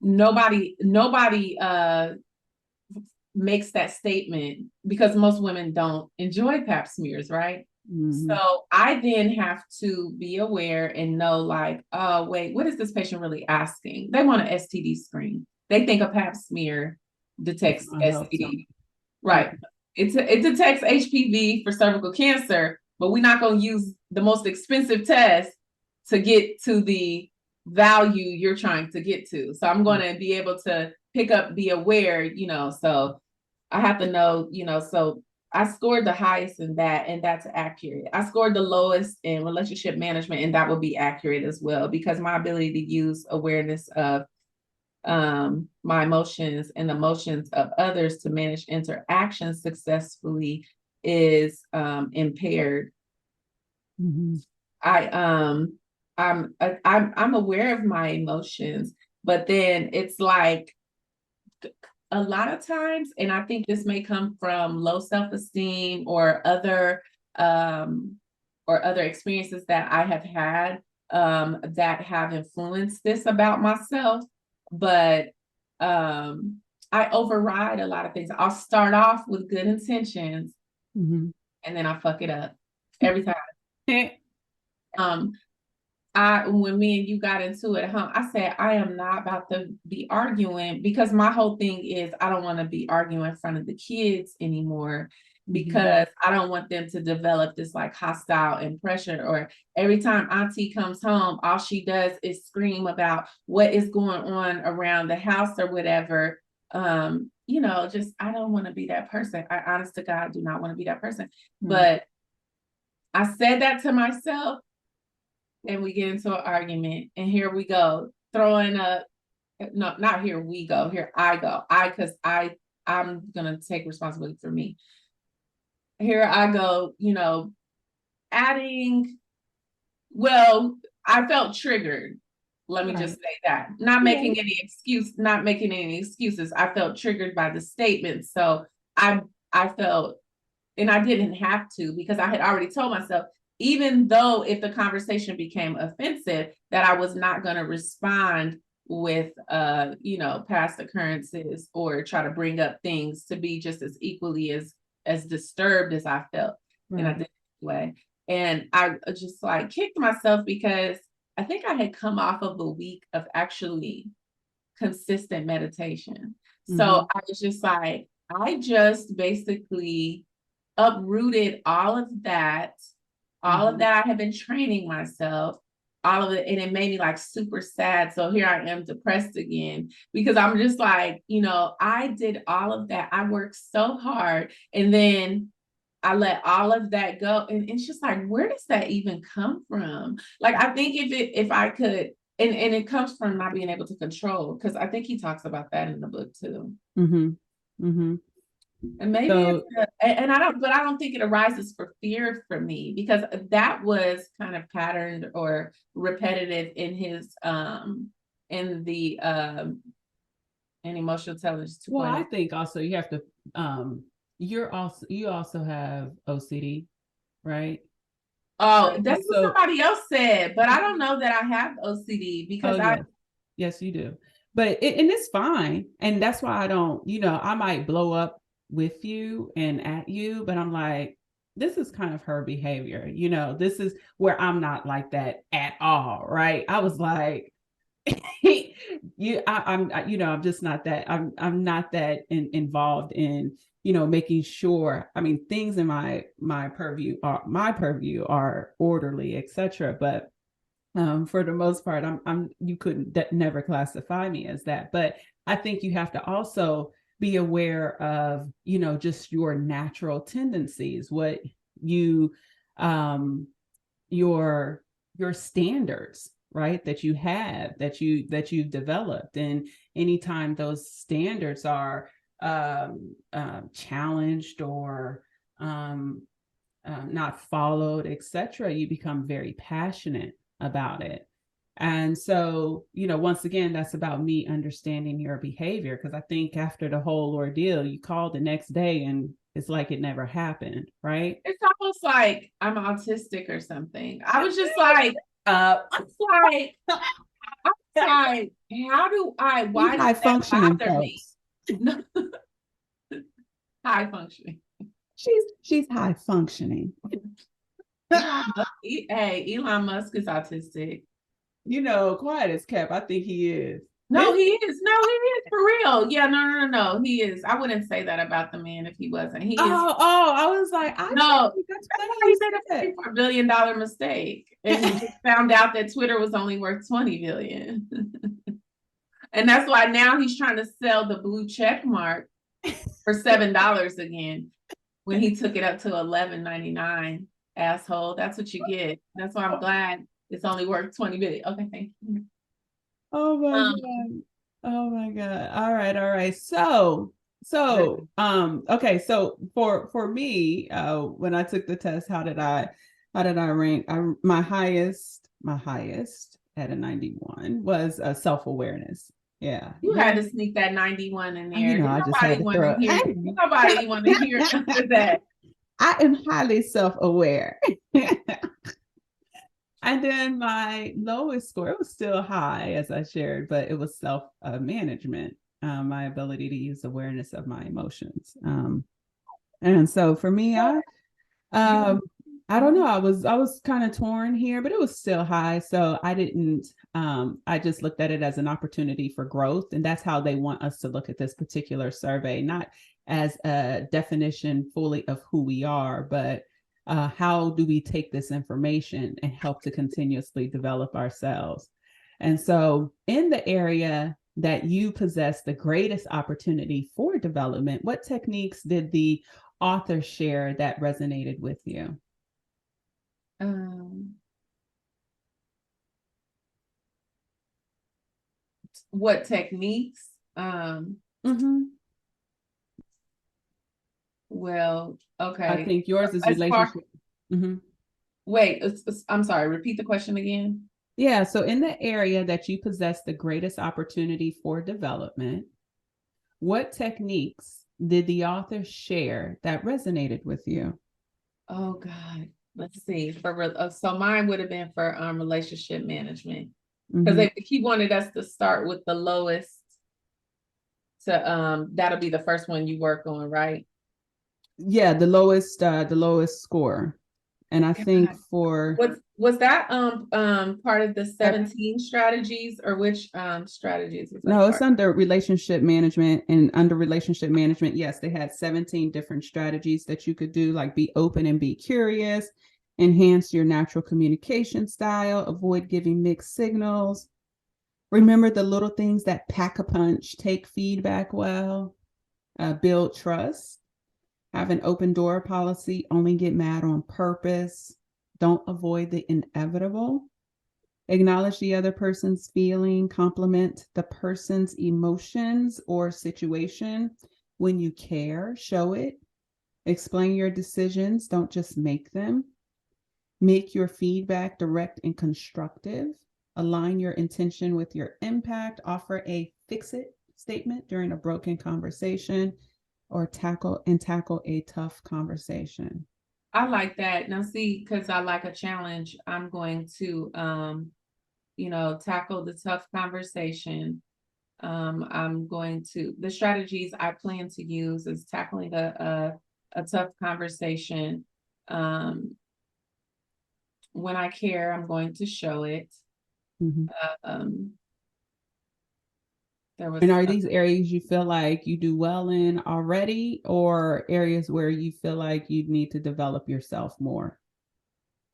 Nobody makes that statement because most women don't enjoy pap smears, right? Mm-hmm. So I then have to be aware and know, like, oh, wait, what is this patient really asking? They want an STD screen. They think a pap smear detects STD. Right. It detects HPV for cervical cancer, but we're not going to use the most expensive test to get to the value you're trying to get to. So I'm going to be able to pick up, be aware, so I have to know, so I scored the highest in that, and that's accurate. I scored the lowest in relationship management, and that would be accurate as well, because my ability to use awareness of my emotions and the emotions of others to manage interactions successfully is impaired. Mm-hmm. I'm aware of my emotions, but then it's like a lot of times, and I think this may come from low self-esteem or other experiences that I have had that have influenced this about myself. But I override a lot of things. I'll start off with good intentions, mm-hmm. and then I fuck it up every time. When me and you got into it, I said, I am not about to be arguing, because my whole thing is I don't want to be arguing in front of the kids anymore, because I don't want them to develop this like hostile impression, or every time auntie comes home, all she does is scream about what is going on around the house or whatever. Just, I don't want to be that person. I honest to God do not want to be that person. But I said that to myself, and we get into an argument, and here we go, throwing up. No, not here we go. Here I go. Because I'm gonna take responsibility for me. Here I go, adding. Well, I felt triggered. Let me just say that. Not making any excuses. I felt triggered by the statement. So I felt, and I didn't have to, because I had already told myself, even though if the conversation became offensive, that I was not going to respond with, past occurrences or try to bring up things to be just as equally as disturbed as I felt. Right. And I did anyway. And I just like kicked myself, because I think I had come off of a week of actually consistent meditation. Mm-hmm. So I was just like, I just basically uprooted all of that I have been training myself, all of it, and it made me like super sad. So here I am depressed again, because I'm just like, I did all of that. I worked so hard, and then I let all of that go. And it's just like, where does that even come from? Like, I think if I could, and it comes from not being able to control, because I think he talks about that in the book too. Mm-hmm. Mm-hmm. And maybe I don't think it arises for fear for me, because that was kind of patterned or repetitive in his in and emotional intelligence 2.0. Well, I think also you have to you also have OCD, right? Oh, that's what somebody else said, but I don't know that I have OCD because yes, you do. But and it's fine. And that's why I don't, I might blow up with you and at you, but I'm like, this is kind of her behavior. This is where I'm not like that at all. Right. I was like, I'm just not that. I'm not that involved in, making sure. I mean, things in my purview are orderly, etc. But for the most part, you couldn't never classify me as that. But I think you have to also be aware of, just your natural tendencies, what you, your standards, right, that you have, that you've developed. And anytime those standards are challenged or not followed, etc., you become very passionate about it. And so, once again, that's about me understanding your behavior, because I think after the whole ordeal, you called the next day and it's like it never happened, right? It's almost like I'm autistic or something. I was just like, how why high functioning folks. High functioning. She's high functioning. Hey, Elon Musk is autistic. Quiet as kept. I think he is. No, he is. No, he is for real. Yeah, no. He is. I wouldn't say that about the man if he wasn't. He is. Oh, I was like, no. He made a $54 billion mistake, and he just found out that Twitter was only worth $20 billion. And that's why now he's trying to sell the blue check mark for $7 again, when he took it up to $11.99. Asshole. That's what you get. That's why I'm glad it's only worth $20 billion. Okay, thank you. Oh my God. Oh my God. All right. So okay. So for me, when I took the test, how did I rank? My highest at a 91 was self-awareness. Yeah. You had to sneak that 91 in there. I just had to throw it. Nobody want to hear after that. I am highly self-aware. And then my lowest score, it was still high, as I shared, but it was self-management, my ability to use awareness of my emotions. And so for me, I don't know, I was kind of torn here, but it was still high. So I didn't, I just looked at it as an opportunity for growth. And that's how they want us to look at this particular survey, not as a definition fully of who we are, but how do we take this information and help to continuously develop ourselves? And so in the area that you possess the greatest opportunity for development, what techniques did the author share that resonated with you? What techniques? Well, okay. I think yours is relationship. Wait, I'm sorry. Repeat the question again. Yeah. So in the area that you possess the greatest opportunity for development, what techniques did the author share that resonated with you? Oh God. Let's see. So mine would have been for relationship management, because he wanted us to start with the lowest. To that'll be the first one you work on, right? Yeah, the lowest score. And I think for was that part of the 17 strategies, or which strategies? No, it's under relationship management, and under relationship management, yes, they had 17 different strategies that you could do, like be open and be curious, enhance your natural communication style, avoid giving mixed signals, remember the little things that pack a punch, take feedback well, build trust, have an open door policy, only get mad on purpose, don't avoid the inevitable, acknowledge the other person's feeling, compliment the person's emotions or situation. When you care, show it. Explain your decisions, don't just make them. Make your feedback direct and constructive. Align your intention with your impact. Offer a fix it statement during a broken conversation, or tackle a tough conversation. I like that. Now see, because I like a challenge, I'm going to tackle the tough conversation. I'm going to the strategies I plan to use is tackling a tough conversation. When I care, I'm going to show it. Mm-hmm. Um, And are these areas you feel like you do well in already, or areas where you feel like you need to develop yourself more?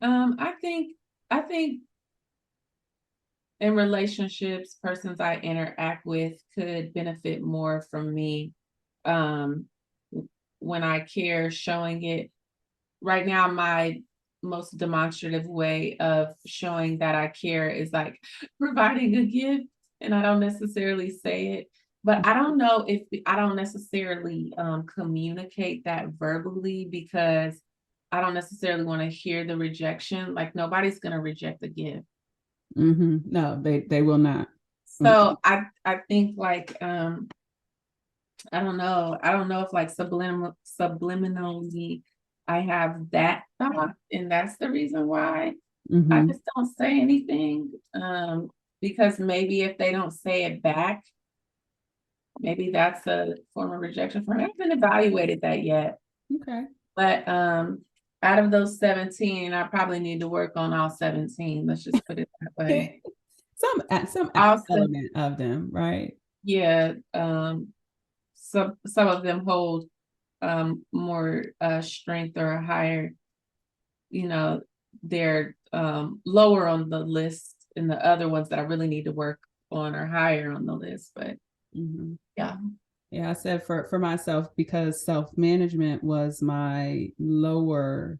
I think in relationships, persons I interact with could benefit more from me. When I care, showing it. Right now, my most demonstrative way of showing that I care is like providing a gift, and I don't necessarily say it, but I don't know if I don't necessarily communicate that verbally, because I don't necessarily want to hear the rejection. Like, nobody's going to reject the gift. Mm-hmm. No, they will not. So I think like I don't know if like subliminally I have that thought, and that's the reason why I Mm-hmm. just don't say anything. Because maybe if they don't say it back, maybe that's a form of rejection for me. I haven't evaluated that yet. Okay. But out of those 17, I probably need to work on all 17. Let's just put it that way. Some Also, element of them, right? yeah, some of them hold more strength or higher, they're lower on the list, and the other ones that I really need to work on are higher on the list. But Mm-hmm. yeah. Yeah, I said for myself, because self-management was my lower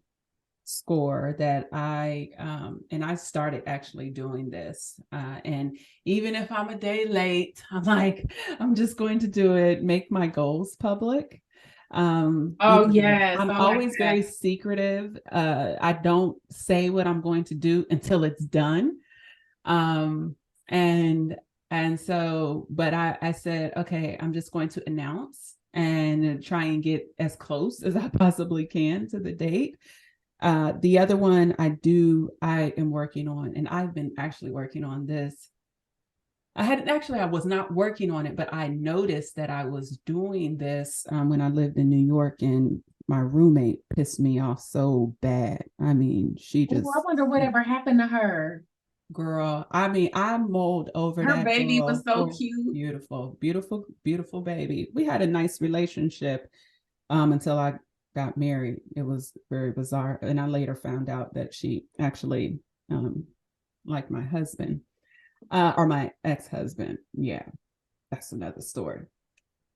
score, that and I started actually doing this, and even if I'm a day late, I'm like, I'm just going to do it, make my goals public. Oh yes, I'm I like always that. very secretive. I don't say what I'm going to do until it's done. um and so, but I said, okay, I'm just going to announce and try and get as close as I possibly can to the date. The other one I am working on, and I've been actually working on this. I was not working on it, but I noticed that I was doing this when I lived in New York, and my roommate pissed me off so bad. I mean, she Oh, I just, wonder whatever happened to her. girl, I mean, I mulled over Her that baby was girl so for cute. beautiful, beautiful, beautiful baby. We had a nice relationship until I got married. It was very bizarre. And I later found out that she actually liked my husband, or my ex-husband. Yeah, that's another story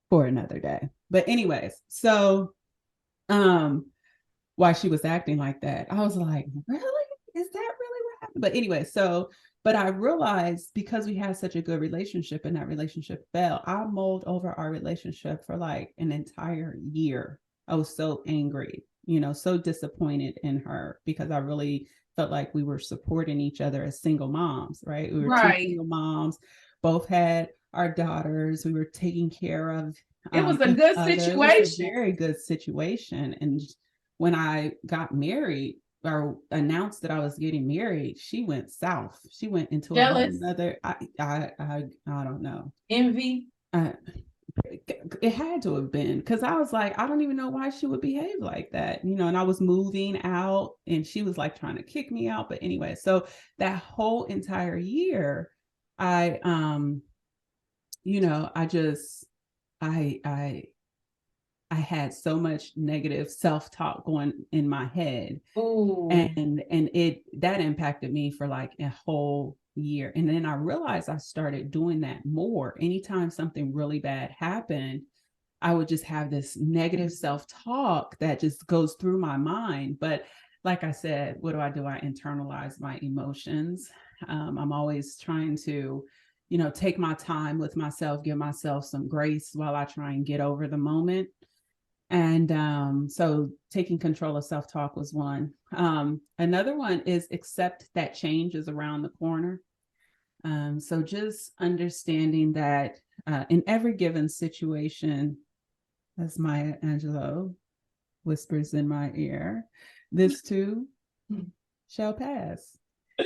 for another day. But anyways, so why she was acting like that, I was like, really? Is that really what happened? But anyway, so, but I realized, because we had such a good relationship and that relationship fell, I mulled over our relationship for like an entire year. I was so angry, so disappointed in her, because I really felt like we were supporting each other as single moms, right? We were two Right. single moms, both had our daughters. We were taking care of It was a each good other. It was a situation. very good situation. And when I got married, or announced that I was getting married, she went south. She went into a whole Jealous, nother, I don't know. envy. Uh, it had to have been, because I was like, I don't even know why she would behave like that, and I was moving out, and she was like trying to kick me out. But anyway, so that whole entire year, I I just I had so much negative self-talk going in my head, Oh, and it that impacted me for like a whole year. And then I realized I started doing that more. Anytime something really bad happened, I would just have this negative self-talk that just goes through my mind. But like I said, what do? I internalize my emotions. I'm always trying to, take my time with myself, give myself some grace while I try and get over the moment. And so taking control of self-talk was one. Another one is accept that change is around the corner. So just understanding that In every given situation, as Maya Angelou whispers in my ear, this too shall pass. I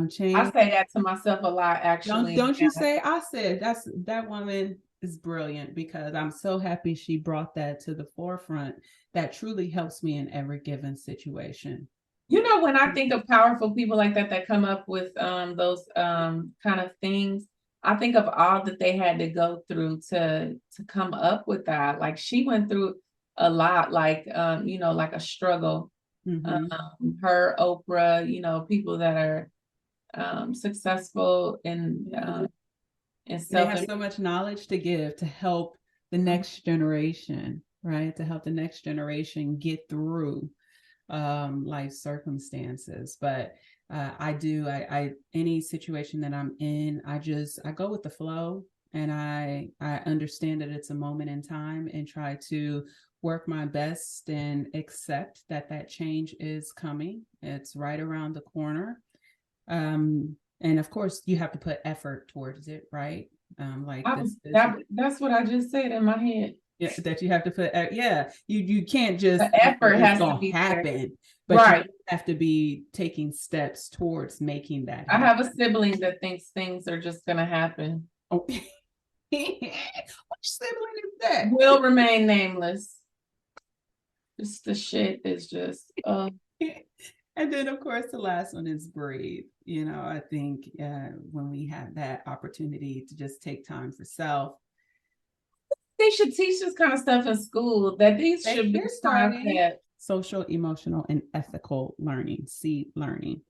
Change. say that to myself a lot, Don't actually. don't you say I said. That woman is brilliant, because I'm so happy she brought that to the forefront. That truly helps me in every given situation. When I think of powerful people like that come up with those kind of things, I think of all that they had to go through to come up with that. Like, she went through a lot, like like a struggle. Her, Oprah, people that are successful in And they self. have so much knowledge to give to help the next generation, right? To help the next generation get through life circumstances. But I any situation that I'm in, I go with the flow, and I understand that it's a moment in time, and try to work my best and accept that change is coming. It's right around the corner. And of course, you have to put effort towards it, right? That's what I just said in my head. Yeah, that you have to put. You can't just. The effort has to be happen, but right. You have to be taking steps towards making that happen. I have a sibling that thinks things are just going to happen. Oh. Which sibling is that? Will remain nameless. Just the shit is just. And then, of course, the last one is breathe. I think when we have that opportunity to just take time for self. They should teach this kind of stuff in school. That these should be starting. Social, emotional, and ethical learning, C learning,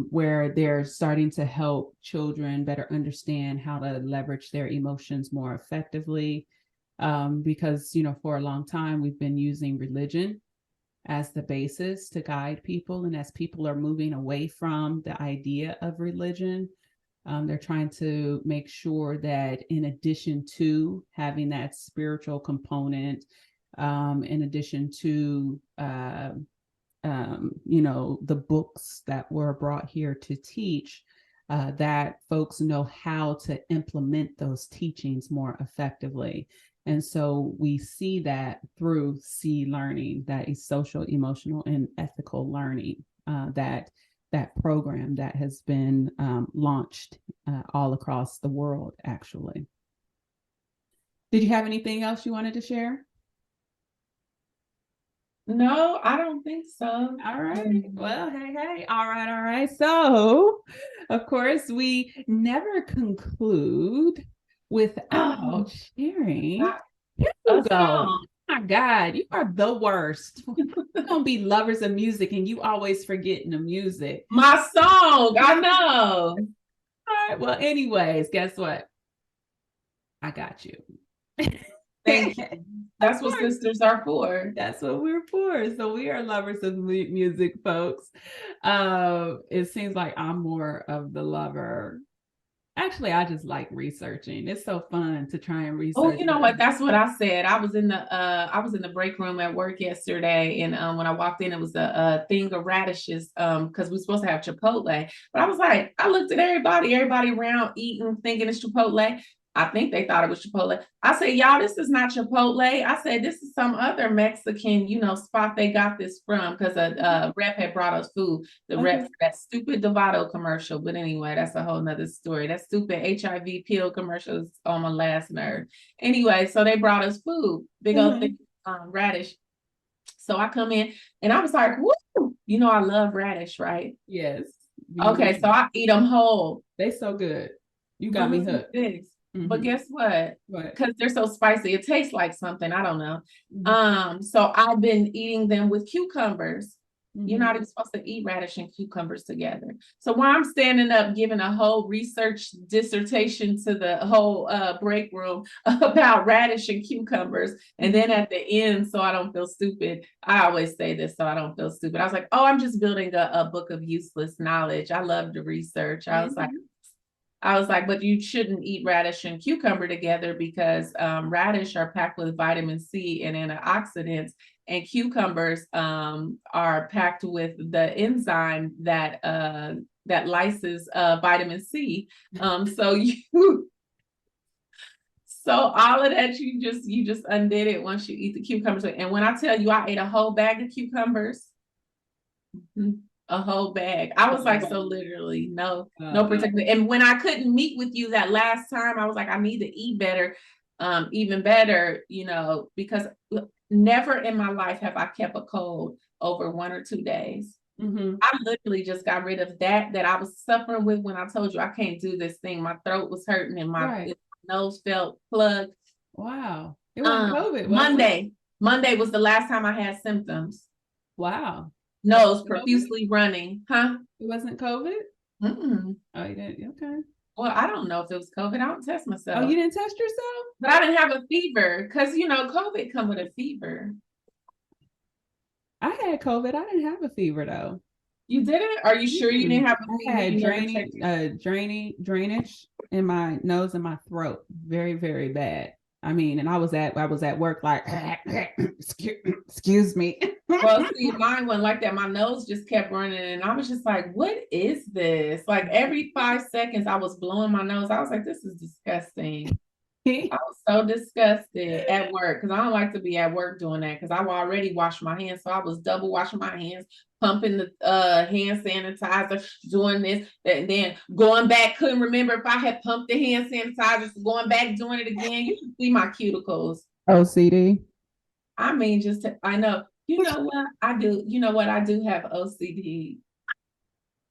where they're starting to help children better understand how to leverage their emotions more effectively. Because, for a long time, we've been using religion as the basis to guide people. And as people are moving away from the idea of religion, they're trying to make sure that in addition to having that spiritual component, in addition to, the books that were brought here to teach, that folks know how to implement those teachings more effectively. And so we see that through C learning, that is social, emotional, and ethical learning, that program that has been launched all across the world, actually. Did you have anything else you wanted to share? No, I don't think so. All right. Well, hey. All right. So, of course, we never conclude without sharing. Here you go. Oh my God, you are the worst. We're gonna be lovers of music, and you always forgetting the music. My song, I know. All right. Well, anyways, guess what? I got you. Thank you. That's what sisters are for. That's what we're for. So we are lovers of music, folks. It seems like I'm more of the lover. Actually, I just like researching. It's so fun to try and research. Oh, you know what? That's what I said. I was in the break room at work yesterday, and when I walked in, it was a thing of radishes because we're supposed to have Chipotle. But I was like, I looked at everybody around eating, thinking it's Chipotle. I think they thought it was Chipotle. I said, y'all, this is not Chipotle. I said, this is some other Mexican, spot they got this from, because a rep had brought us food. The rep for that stupid Dovato commercial. But anyway, that's a whole nother story. That stupid HIV pill commercial is on my last nerve. Anyway, so they brought us food, big old thing, radish. So I come in and I was like, woo, I love radish, right? Yes. Okay, so I eat them whole. They so good. You got me hooked. But guess what? Because they're so spicy, it tastes like something. I don't know. So I've been eating them with cucumbers. You're not even supposed to eat radish and cucumbers together. So while I'm standing up giving a whole research dissertation to the whole break room about radish and cucumbers, and then at the end, so I don't feel stupid, I always say this so I don't feel stupid. I was like, oh, I'm just building a book of useless knowledge. I love to research. I was like, but you shouldn't eat radish and cucumber together, because radish are packed with vitamin C and antioxidants, and cucumbers are packed with the enzyme that lyses vitamin C. So So all of that, you just undid it once you eat the cucumbers. And when I tell you I ate a whole bag of cucumbers, a whole bag. I was like, so literally, no particular. And when I couldn't meet with you that last time, I was like, I need to eat better, even better, because never in my life have I kept a cold over 1 or 2 days. I literally just got rid of that I was suffering with when I told you I can't do this thing. My throat was hurting and my nose felt plugged. Wow. It wasn't COVID, Monday was the last time I had symptoms. Wow. Nose profusely running. Huh? It wasn't COVID? Mm-mm. Oh, you didn't? Okay. Well, I don't know if it was COVID. I don't test myself. Oh, you didn't test yourself? But I didn't have a fever because, COVID come with a fever. I had COVID. I didn't have a fever, though. You didn't? Are you sure you didn't have a fever? I had drainage in my nose and my throat. Very, very bad. I mean, and I was at work like, excuse me. Well, see, mine went like that. My nose just kept running, and I was just like, what is this? Like every 5 seconds, I was blowing my nose. I was like, this is disgusting. I was so disgusted at work because I don't like to be at work doing that because I already washed my hands. So I was double washing my hands, pumping the hand sanitizer, doing this, and then going back. Couldn't remember if I had pumped the hand sanitizer, so going back, doing it again. You can see my cuticles. OCD. I mean, I know. You know what? I do. You know what? I do have OCD.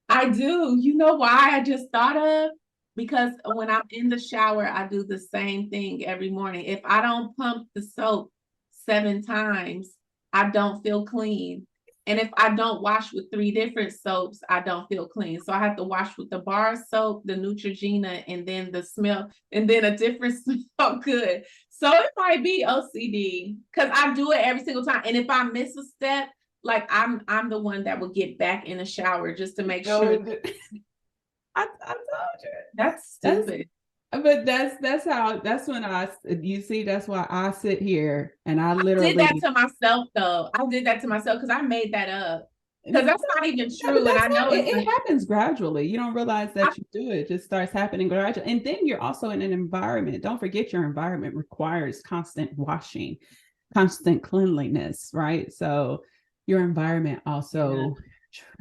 I do. You know why I just thought of? Because when I'm in the shower, I do the same thing every morning. If I don't pump the soap 7 times, I don't feel clean. And if I don't wash with 3 different soaps, I don't feel clean. So I have to wash with the bar soap, the Neutrogena, and then the smell, and then a different smell good. So it might be OCD because I do it every single time. And if I miss a step, like I'm the one that will get back in the shower just to make sure. I told you. That's stupid. But that's why I sit here and I literally did that to myself though. I did that to myself because I made that up. Because that's not even true. And I know it happens gradually. You don't realize that you do it. It just starts happening gradually. And then you're also in an environment. Don't forget your environment requires constant washing, constant cleanliness, right? So your environment also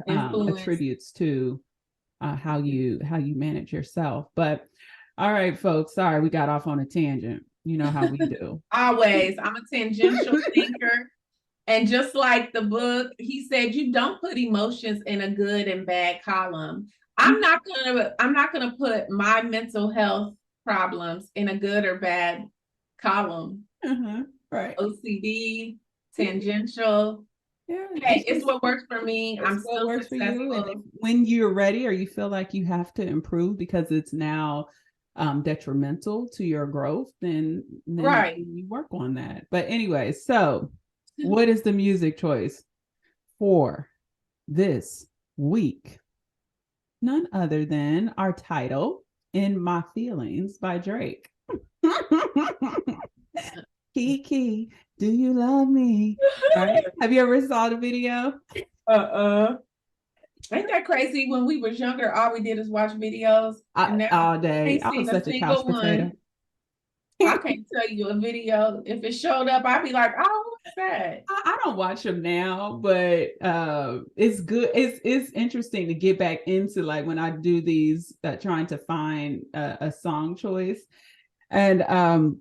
attributes to how you manage yourself. But all right, folks, sorry we got off on a tangent. You know how we do. Always. I'm a tangential thinker. And just like the book, he said you don't put emotions in a good and bad column. I'm not gonna put my mental health problems in a good or bad column. Right. OCD, tangential. Yeah, hey, it's what works for me. I'm still works successful. For you. And when you're ready or you feel like you have to improve because it's now detrimental to your growth, then you work on that. But anyway, so what is the music choice for this week? None other than our title, In My Feelings by Drake. Kiki, do you love me? Right? Have you ever saw the video? Ain't that crazy? When we was younger, all we did is watch videos all day. I was such a couch potato. I can't tell you a video. If it showed up, I'd be like, oh, what's that? I don't watch them now, but it's good. It's interesting to get back into, like, when I do these trying to find a song choice. And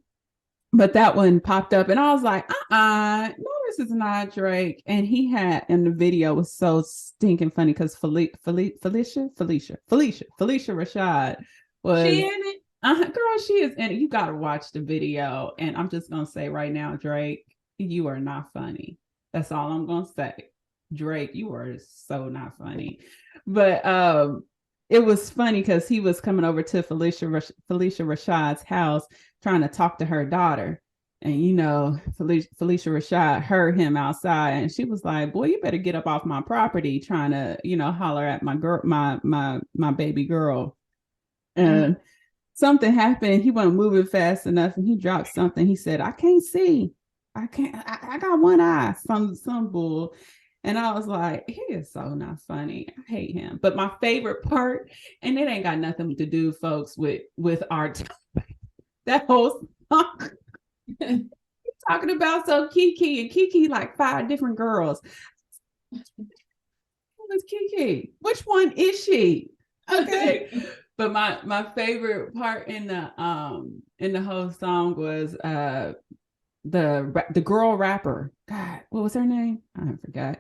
but that one popped up and I was like, no, this is not Drake. And he had, in the video was so stinking funny because Felicia Rashad was she in it. Girl, she is in it. You gotta watch the video. And I'm just gonna say right now, Drake, you are not funny. That's all I'm gonna say. Drake, you are so not funny. But it was funny because he was coming over to Felicia Rashad's house trying to talk to her daughter. And, Felicia Rashad heard him outside and she was like, boy, you better get up off my property, trying to, holler at my girl, my baby girl. And something happened. He wasn't moving fast enough and he dropped something. He said, I can't see. I got one eye, some bull. And I was like, he is so not funny. I hate him. But my favorite part, and it ain't got nothing to do, folks, with our that whole Talking about so Kiki, and Kiki like 5 different girls. Who is Kiki? Which one is she? Okay. But my favorite part in the whole song was the girl rapper. God, what was her name? I forgot.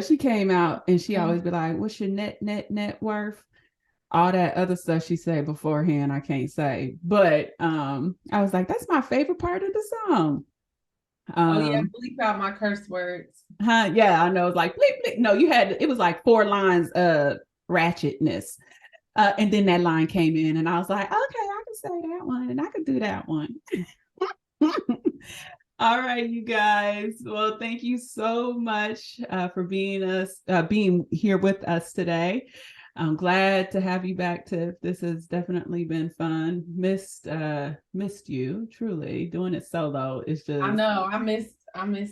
She came out and she always be like, "What's your net worth?" All that other stuff she said beforehand, I can't say. But I was like, that's my favorite part of the song. Oh yeah, bleep out my curse words. Yeah, I know. It's like bleep, bleep. No, it was like 4 lines of ratchetness. And then that line came in, and I was like, okay, I can say that one, and I could do that one. All right, you guys. Well, thank you so much for being here with us today. I'm glad to have you back, Tiff. This has definitely been fun. Missed you truly. Doing it solo is just, I know. I missed doing it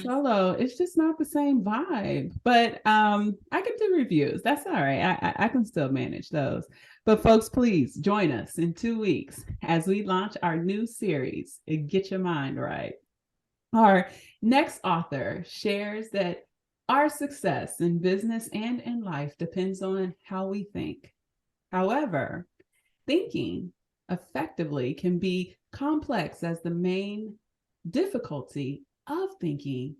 solo. It's just not the same vibe. But I can do reviews. That's all right. I can still manage those. But folks, please join us in 2 weeks as we launch our new series, Get Your Mind Right. Our next author shares that our success in business and in life depends on how we think. However, thinking effectively can be complex, as the main difficulty of thinking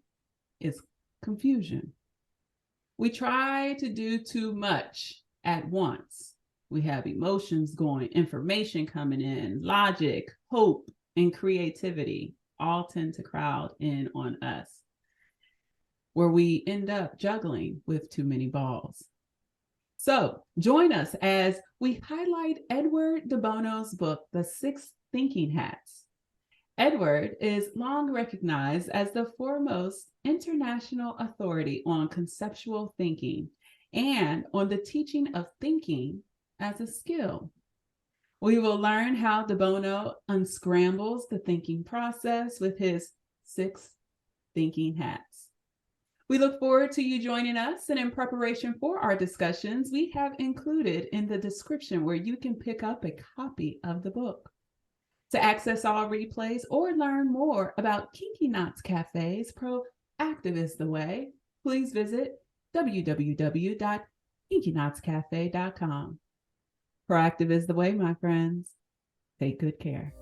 is confusion. We try to do too much at once. We have emotions going, information coming in, logic, hope, and creativity all tend to crowd in on us, where we end up juggling with too many balls. So join us as we highlight Edward de Bono's book, The 6 Thinking Hats. Edward is long recognized as the foremost international authority on conceptual thinking and on the teaching of thinking as a skill. We will learn how de Bono unscrambles the thinking process with his 6 thinking hats. We look forward to you joining us, and in preparation for our discussions, we have included in the description where you can pick up a copy of the book. To access all replays or learn more about Kinky Knots Cafe's Proactive is the Way, please visit www.kinkyknotscafe.com. Proactive is the way, my friends. Take good care.